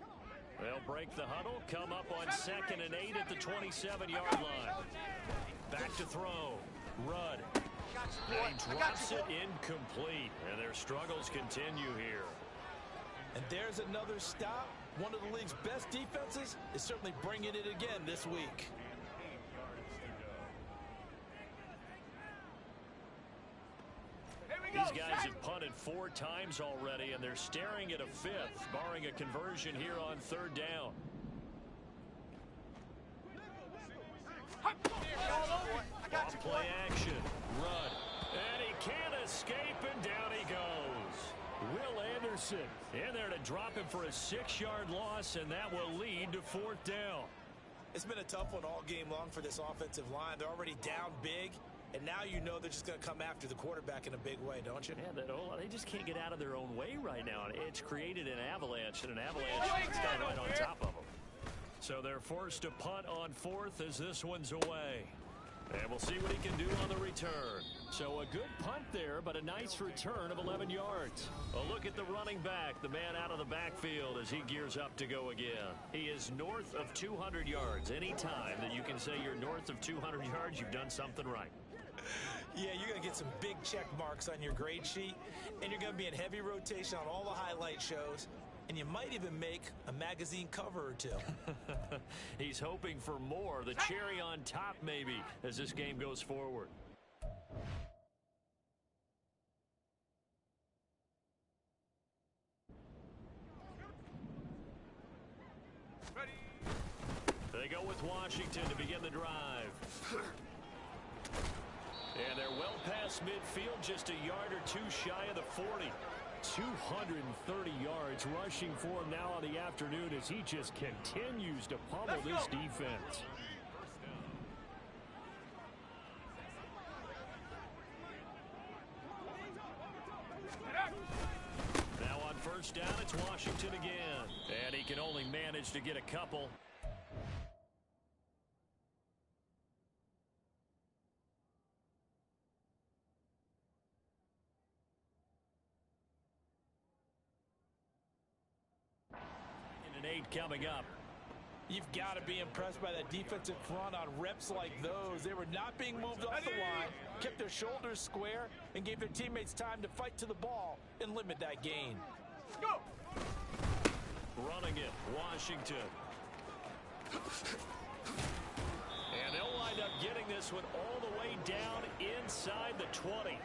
S2: They'll break the huddle, come up on 2nd and 8 at the 27-yard line. Back to throw. Rudd. He drops it incomplete, and their struggles continue here.
S3: And there's another stop. One of the league's best defenses is certainly bringing it again this week.
S2: These guys have punted 4 times already, and they're staring at a 5th, barring a conversion here on 3rd down. Off play action. Rudd. And he can't escape, and down he goes. Will Anderson in there to drop him for a 6-yard loss, and that will lead to 4th down.
S3: It's been a tough one all game long for this offensive line. They're already down big. And now you know they're just going to come after the quarterback in a big way, don't you?
S2: Yeah, they just can't get out of their own way right now. It's created an avalanche, and an avalanche is kind of right on top of them. So they're forced to punt on 4th as this one's away. And we'll see what he can do on the return. So a good punt there, but a nice return of 11 yards. A look at the running back, the man out of the backfield as he gears up to go again. He is north of 200 yards. Any time that you can say you're north of 200 yards, you've done something right.
S3: Yeah, you're going to get some big check marks on your grade sheet, and you're going to be in heavy rotation on all the highlight shows, and you might even make a magazine cover or two.
S2: He's hoping for more, the cherry on top maybe, as this game goes forward. They go with Washington to begin the drive. And they're well past midfield, just a yard or two shy of the 40. 230 yards rushing for him now on the afternoon as he just continues to pummel this defense. Now on first down, it's Washington again. And he can only manage to get a couple. And an 8 coming up.
S3: You've got to be impressed by that defensive front on reps like those. They were not being moved off the line, kept their shoulders square, and gave their teammates time to fight to the ball and limit that gain.
S5: Go!
S2: Running it, Washington. And they'll wind up getting this one all the way down inside the 20.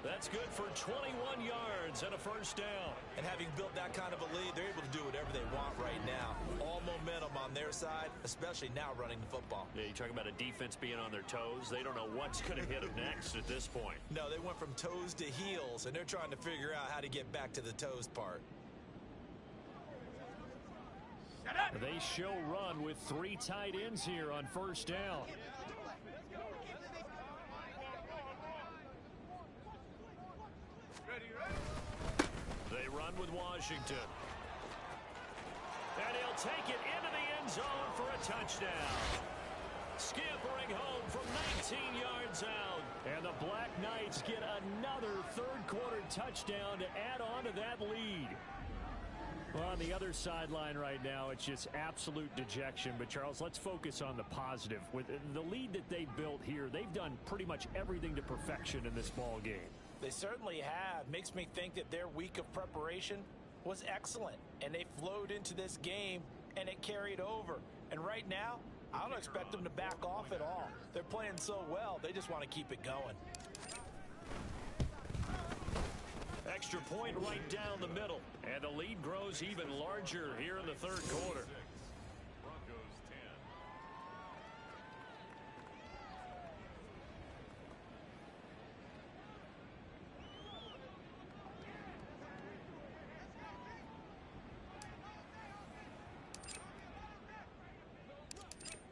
S2: That's good for 21 yards and a first down.
S3: And having built that kind of a lead, they're able to do whatever they want right now. All momentum on their side, especially now running the football.
S2: Yeah, you talk about a defense being on their toes. They don't know what's going to hit them next at this point.
S3: No, they went from toes to heels, and they're trying to figure out how to get back to the toes part.
S2: They show run with 3 tight ends here on first down. They run with Washington. And he'll take it into the end zone for a touchdown. Scampering home from 19 yards out. And the Black Knights get another third-quarter touchdown to add on to that lead. Well, on the other sideline right now, it's just absolute dejection. But, Charles, let's focus on the positive. With the lead that they built here, they've done pretty much everything to perfection in this ball game.
S3: They certainly have. Makes me think that their week of preparation was excellent. And they flowed into this game, and it carried over. And right now, I don't expect them to back off at all. They're playing so well, they just want to keep it going.
S2: Extra point right down the middle. And the lead grows even larger here in the third quarter.
S1: Broncos 10.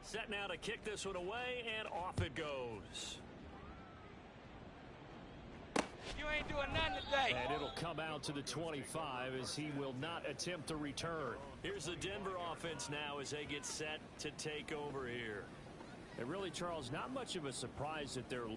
S2: Set now to kick this one away, and off it goes.
S6: You ain't doing nothing today.
S2: And it'll come out to the 25 as he will not attempt to return. Here's the Denver offense now as they get set to take over here. And really, Charles, not much of a surprise that they're...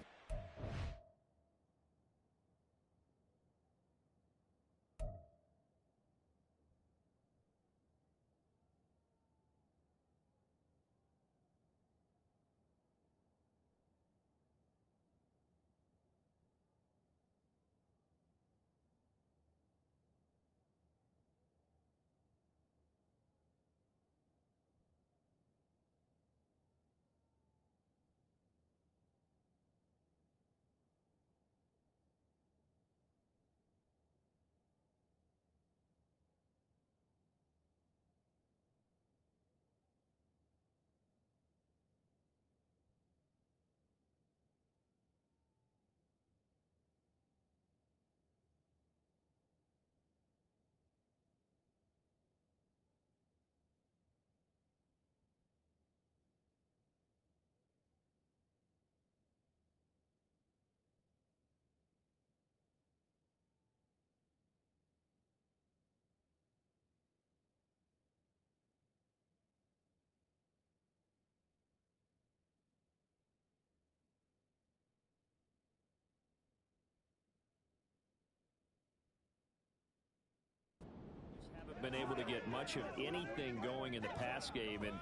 S2: been able to get much of anything going in the pass game, and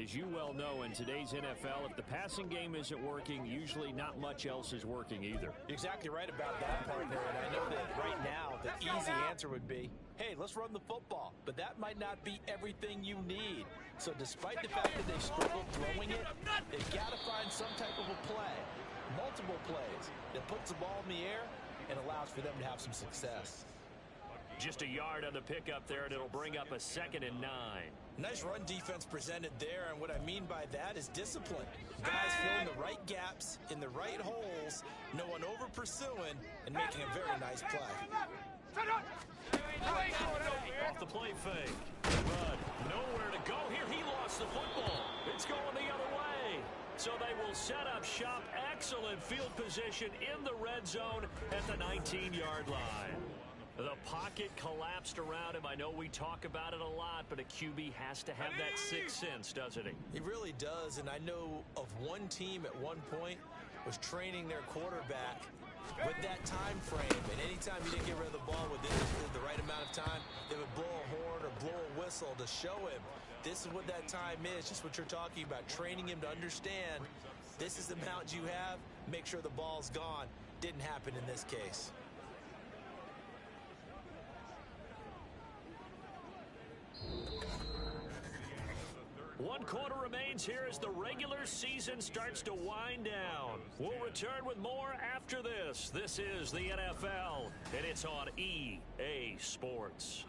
S2: as you well know, in today's NFL, if the passing game isn't working, usually not much else is working either.
S3: You're exactly right about that, partner, and I know that right now the easy answer would be, hey, let's run the football, but that might not be everything you need. So despite the fact that they struggled throwing it, they've got to find some type of a play, multiple plays, that puts the ball in the air and allows for them to have some success.
S2: Just a yard on the pickup there, and it'll bring up a 2nd and 9.
S3: Nice run defense presented there, and what I mean by that is discipline. Guys filling the right gaps in the right holes, no one over pursuing, and making a very nice play.
S2: Off the play fake. But nowhere to go here. He lost the football. It's going the other way. So they will set up shop. Excellent field position in the red zone at the 19-yard line. The pocket collapsed around him. I know we talk about it a lot, but a QB has to have that sixth sense, doesn't he?
S3: He really does, and I know of one team at one point was training their quarterback with that time frame, and anytime you didn't get rid of the ball within the right amount of time, they would blow a horn or blow a whistle to show him this is what that time is, just what you're talking about, training him to understand this is the amount you have, make sure the ball's gone. Didn't happen in this case.
S2: One quarter remains here as the regular season starts to wind down. We'll return with more after this. This is the NFL, and it's on EA Sports.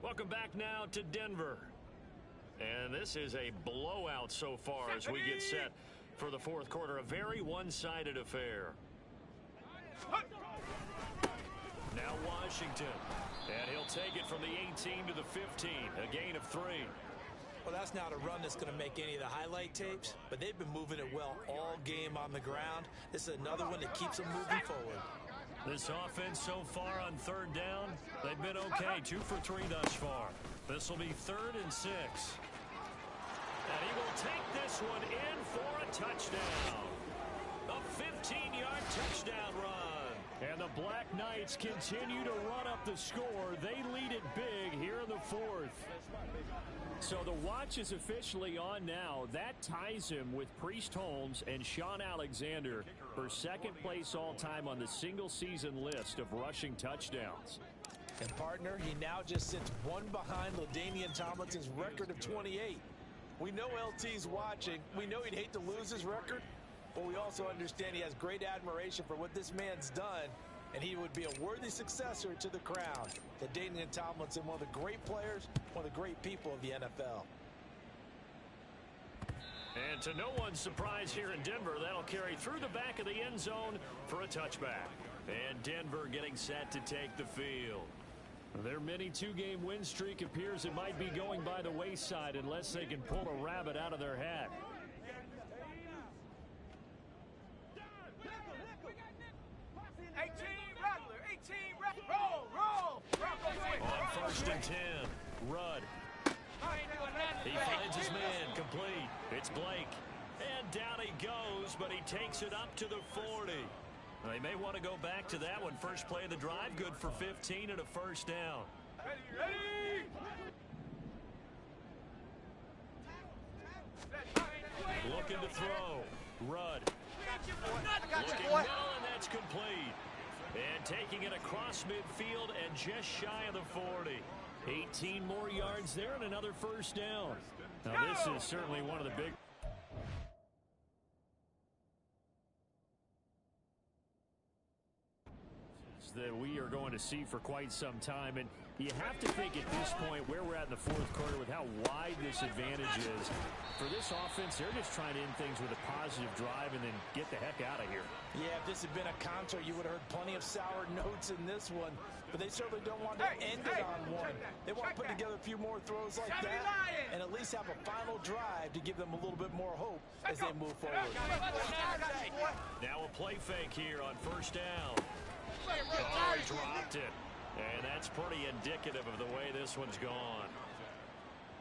S2: Welcome back now to Denver. And this is a blowout so far as we get set for the fourth quarter. A very one-sided affair. Now Washington. And he'll take it from the 18 to the 15. A gain of 3.
S3: Well, that's not a run that's going to make any of the highlight tapes, but they've been moving it well all game on the ground. This is another one that keeps them moving forward.
S2: This offense so far on third down, they've been okay. 2 for 3 thus far. This will be 3rd and 6. And he will take this one in for a touchdown. A 15-yard touchdown run. And the Black Knights continue to run up the score. They lead it big here in the 4th. So the watch is officially on now. That ties him with Priest Holmes and Sean Alexander for 2nd place all-time on the single-season list of rushing touchdowns.
S3: And partner, he now just sits one behind LaDainian Tomlinson's record of 28. We know LT's watching. We know he'd hate to lose his record, but we also understand he has great admiration for what this man's done, and he would be a worthy successor to the crown. LaDainian Tomlinson, one of the great players, one of the great people of the NFL.
S2: And to no one's surprise here in Denver, that'll carry through the back of the end zone for a touchback. And Denver getting set to take the field. Their mini 2-game win streak appears it might be going by the wayside unless they can pull a rabbit out of their hat. On 1st and 10, Rudd. He finds his man, complete. It's Blake. And down he goes, but he takes it up to the 40. They may want to go back to that one. First play of the drive, good for 15 and a 1st down. Looking to throw. Rudd. Looking middle, and that's complete. And taking it across midfield and just shy of the 40. 18 more yards there and another 1st down. Now this is certainly one of the big... that we are going to see for quite some time, and you have to think at this point where we're at in the 4th quarter with how wide this advantage is. For this offense, they're just trying to end things with a positive drive and then get the heck out of here.
S3: Yeah, if this had been a concert, you would have heard plenty of sour notes in this one, but they certainly don't want to end it on one. They want to put together a few more throws like that and at least have a final drive to give them a little bit more hope as they move forward.
S2: Now a play fake here on 1st down. Oh, he dropped it. And that's pretty indicative of the way this one's gone.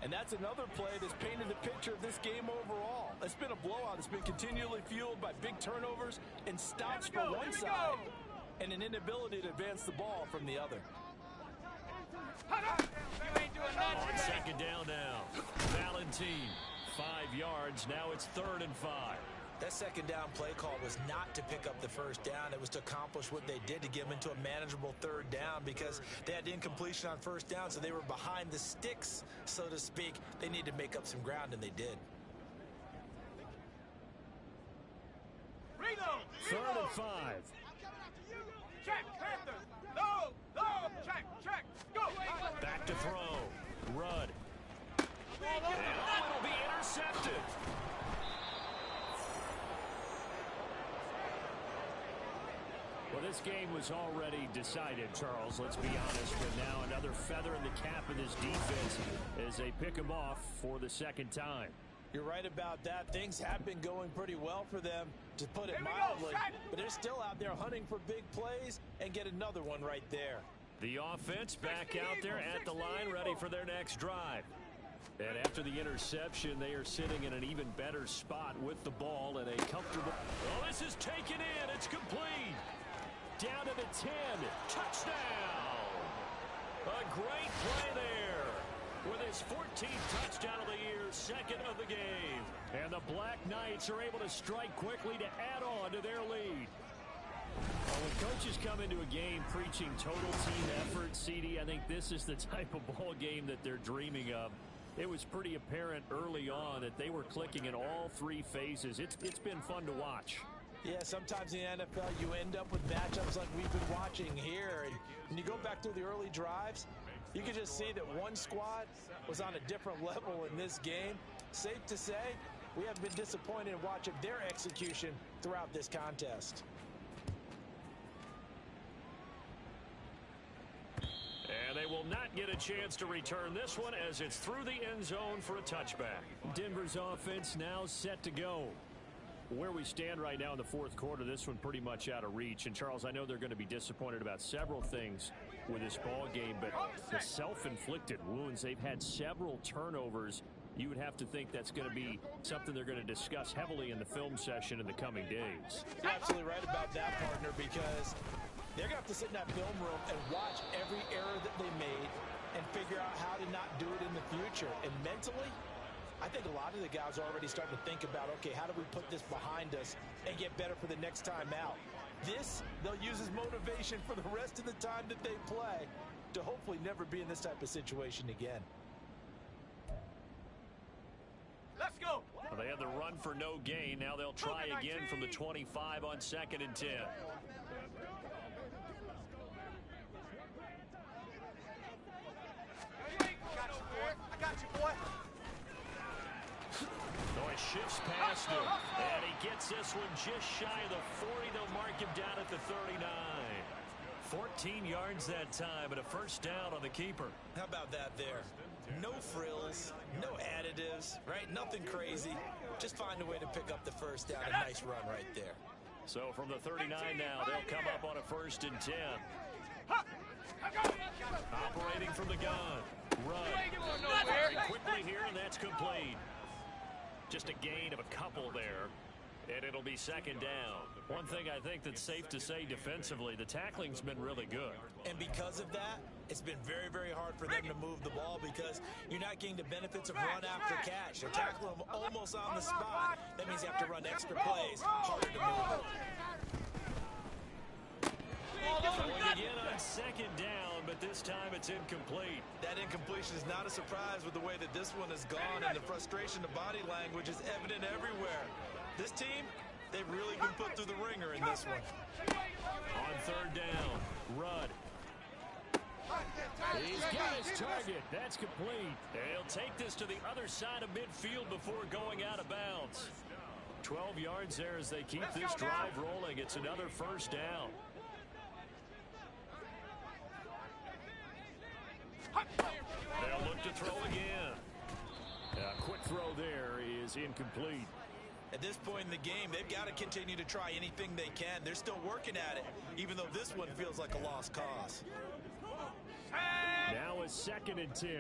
S3: And that's another play that's painted the picture of this game overall. It's been a blowout. It's been continually fueled by big turnovers and stops for one side and an inability to advance the ball from the other.
S2: On 2nd down now. Valentine, 5 yards. Now it's 3rd and 5.
S3: That 2nd down play call was not to pick up the 1st down. It was to accomplish what they did to get them into a manageable 3rd down because they had incompletion on 1st down, so they were behind the sticks, so to speak. They needed to make up some ground, and they did.
S2: 3rd and 5.
S4: Check, Panthers. No, check.
S2: throw. Rudd. And it'll be intercepted. Well, this game was already decided, Charles, let's be honest. But now another feather in the cap of this defense as they pick him off for the second time.
S3: You're right about that. Things have been going pretty well for them, to put it mildly. But they're still out there hunting for big plays and get another one right there.
S2: The offense back out there at the line, ready for their next drive. And after the interception, they are sitting in an even better spot with the ball and a comfortable. Oh, this is taken in. It's complete. Down to the 10. Touchdown. A great play there. With his 14th touchdown of the year, second of the game. And the Black Knights are able to strike quickly to add on to their lead. Well, when coaches come into a game preaching total team effort, CD, I think this is the type of ball game that they're dreaming of. It was pretty apparent early on that they were clicking in all three phases. It's been fun to watch.
S3: Yeah, sometimes in the NFL you end up with matchups like we've been watching here. And when you go back to the early drives, you can just see that one squad was on a different level in this game. Safe to say, we have been disappointed in watching their execution throughout this contest.
S2: And they will not get a chance to return this one as it's through the end zone for a touchback. Denver's offense now set to go. Where we stand right now in the fourth quarter, this one pretty much out of reach. And, Charles, I know they're going to be disappointed about several things with this ball game, but the self-inflicted wounds, they've had several turnovers. You would have to think that's going to be something they're going to discuss heavily in the film session in the coming days.
S3: You're absolutely right about that, partner, because they're going to have to sit in that film room and watch every error that they made and figure out how to not do it in the future. And mentally, I think a lot of the guys are already starting to think about, okay, how do we put this behind us and get better for the next time out? This, they'll use as motivation for the rest of the time that they play to hopefully never be in this type of situation again.
S4: Let's go.
S2: Well, they had the run for no gain. Now they'll try again from the 25 on 2nd and 10.
S4: I got you, boy.
S2: So he shifts past him, and he gets this one just shy of the 40. They'll mark him down at the 39. 14 yards that time, and a first down on the keeper.
S3: How about that there? No frills, no additives, right? Nothing crazy. Just find a way to pick up the first down. A nice run right there.
S2: So from the 39 now, they'll come up on a 1st and 10. Operating from the gun. Run. Very quickly here, and that's complete. Just a gain of a couple there, and it'll be 2nd down. One thing I think that's safe to say defensively, the tackling's been really good.
S3: And because of that, it's been very, very hard for them to move the ball because you're not getting the benefits of run after catch. They're tackling them almost on the spot. That means you have to run extra plays, harder to move.
S2: Going again on 2nd down, but this time it's incomplete.
S3: That incompletion is not a surprise with the way that this one has gone, and the frustration, the body language is evident everywhere. This team, they've really been put through the ringer in this one.
S2: On 3rd down, Rudd. He's got his target. That's complete. He'll take this to the other side of midfield before going out of bounds. 12 yards there as they keep this drive rolling. It's another first down. They'll look to throw again. A quick throw there is incomplete.
S3: At this point in the game, they've got to continue to try anything they can. They're still working at it, even though this one feels like a lost cause.
S2: Now it's 2nd and 10.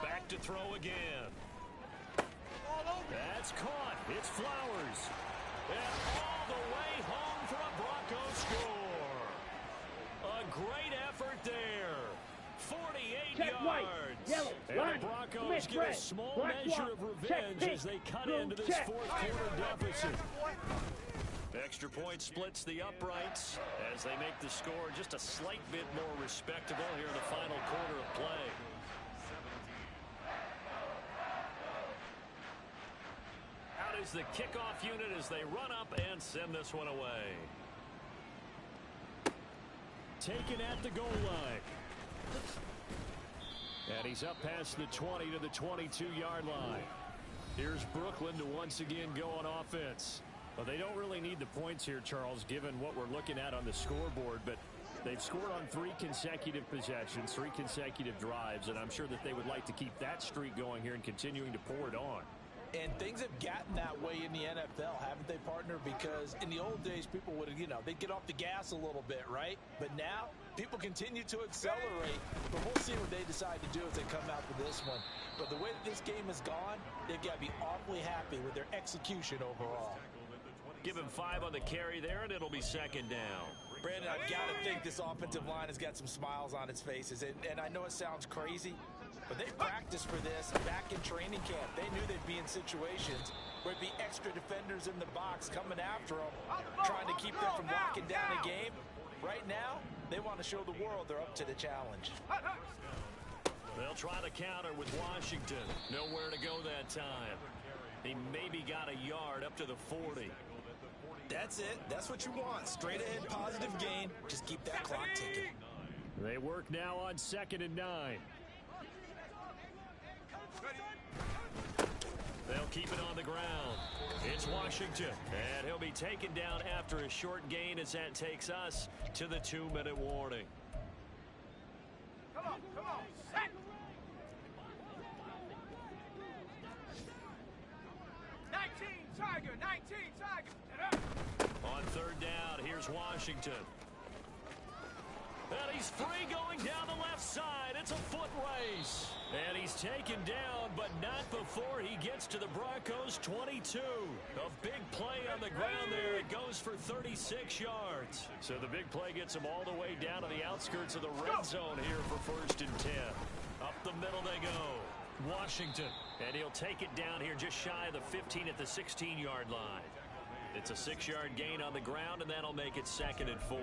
S2: Back to throw again. That's caught. It's Flowers. And all the way home for a Broncos score. A great effort there. 48 yards. And the Broncos get a small measure of revenge as they cut into this fourth quarter deficit. Extra point splits the uprights as they make the score just a slight bit more respectable here in the final quarter of play. Out is the kickoff unit as they run up and send this one away. taken at the goal line. And he's up past the 20 to the 22-yard line. Here's Brooklyn to once again go on offense. Well, they don't really need the points here, Charles, given what we're looking at on the scoreboard, but they've scored on 3 consecutive possessions, 3 consecutive drives, and I'm sure that they would like to keep that streak going here and continuing to pour it on.
S3: And things have gotten that way in the NFL, haven't they, partner? Because in the old days, people would, they'd get off the gas a little bit, right? But now, people continue to accelerate. But we'll see what they decide to do as they come out for this one. But the way that this game has gone, they've got to be awfully happy with their execution overall.
S2: Give him 5 on the carry there, and it'll be second down.
S3: Brandon, I've got to think this offensive line has got some smiles on its faces. And I know it sounds crazy, but they practiced for this back in training camp. They knew they'd be in situations where there'd be extra defenders in the box coming after them, trying to keep them from locking down a game. Right now, they want to show the world they're up to the challenge.
S2: They'll try to counter with Washington. Nowhere to go that time. He maybe got a yard up to the 40.
S3: That's it. That's what you want. Straight ahead, positive gain. Just keep that clock ticking.
S2: They work now on 2nd and 9. They'll keep it on the ground. It's Washington, and he'll be taken down after a short gain as that takes us to the 2-minute warning.
S4: Come on, set. Tiger.
S2: On 3rd down, here's Washington. And he's free going down the left side. It's a foot race. And he's taken down, but not before he gets to the Broncos' 22. A big play on the ground there. It goes for 36 yards. So the big play gets him all the way down to the outskirts of the red zone here for 1st and 10. Up the middle they go. Washington. And he'll take it down here just shy of the 15 at the 16-yard line. It's a 6-yard gain on the ground, and that'll make it 2nd and 4.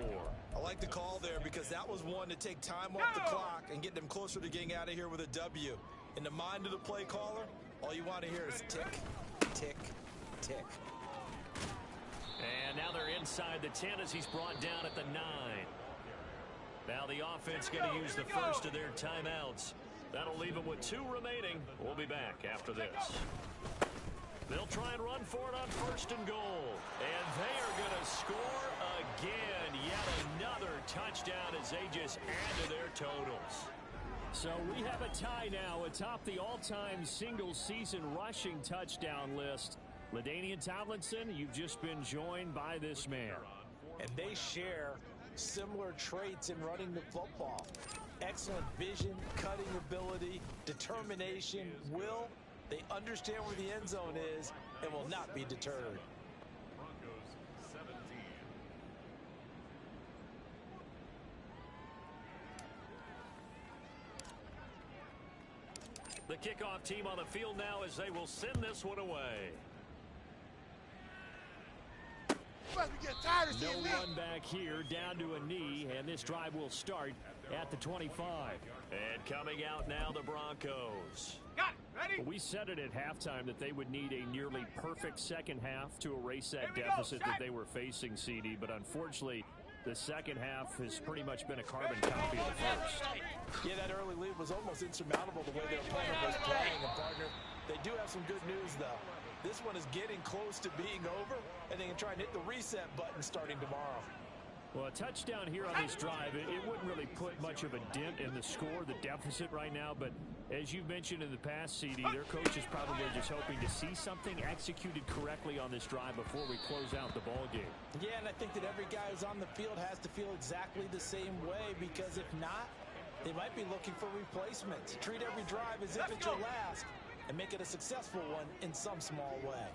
S3: I like the call there because that was one to take time off the clock and get them closer to getting out of here with a W. In the mind of the play caller, all you want to hear is tick, tick, tick.
S2: And now they're inside the 10 as he's brought down at the 9. Now the offense going to use the first of their timeouts. That'll leave them with 2 remaining. We'll be back after this. They'll try and run for it on 1st and goal. And they are going to score again. Yet another touchdown as they just add to their totals. So we have a tie now atop the all-time single-season rushing touchdown list. LaDainian Tomlinson, you've just been joined by this man.
S3: And they share similar traits in running the football. Excellent vision, cutting ability, determination, will. They understand where the end zone is and will not be deterred.
S2: The kickoff team on the field now as they will send this one away. No run back here, down to a knee, and this drive will start at the 25. And coming out now, the Broncos.
S4: Got it. Ready?
S2: We said it at halftime that they would need a nearly perfect second half to erase that deficit that they were facing, CD, but unfortunately, the second half has pretty much been a carbon copy of the first.
S3: Yeah, that early lead was almost insurmountable the way their opponent was playing, and partner, they do have some good news, though. This one is getting close to being over, and they can try and hit the reset button starting tomorrow.
S2: Well, a touchdown here on this drive, it wouldn't really put much of a dent in the score, the deficit right now, but as you've mentioned in the past, CD, their coach is probably just hoping to see something executed correctly on this drive before we close out the ball game.
S3: Yeah, and I think that every guy who's on the field has to feel exactly the same way, because if not, they might be looking for replacements. Treat every drive as if it's your last, and make it a successful one in some small way.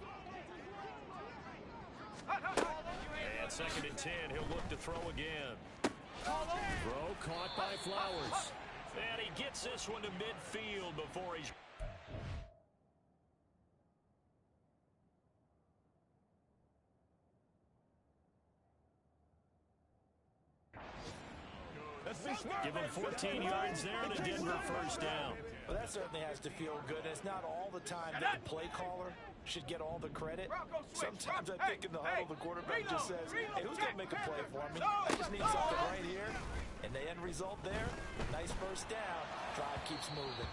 S2: And 2nd and 10, he'll look to throw again. Throw caught by Flowers. And he gets this one to midfield before he's... Give him 14 yards there and a Denver first down.
S3: Well, that certainly has to feel good. And it's not all the time that the play caller should get all the credit. Sometimes I think in the huddle, the quarterback just says, hey, who's going to make a play for me? I just need something right here. result there. Nice first down. Drive keeps moving.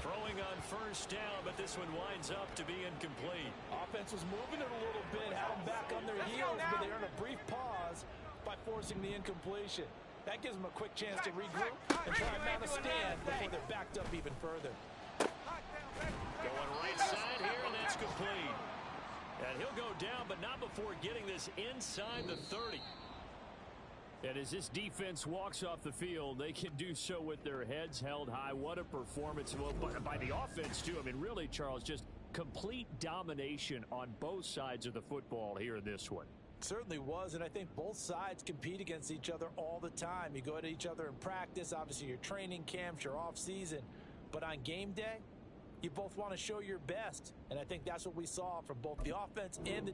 S2: Throwing on first down, but this one winds up to be incomplete.
S3: Offense was moving it a little bit, had them back on their heels, but they earned a brief pause by forcing the incompletion. That gives them a quick chance to regroup and try and mount a stand before they're backed up even further.
S2: Going right side here, and that's complete. And he'll go down, but not before getting this inside the 30. And as this defense walks off the field, they can do so with their heads held high. What a performance by the offense, too. I mean, really, Charles, just complete domination on both sides of the football here in this one.
S3: Certainly was, and I think both sides compete against each other all the time. You go at each other in practice, obviously your training camps, your off season, but on game day, you both want to show your best, and I think that's what we saw from both the offense and the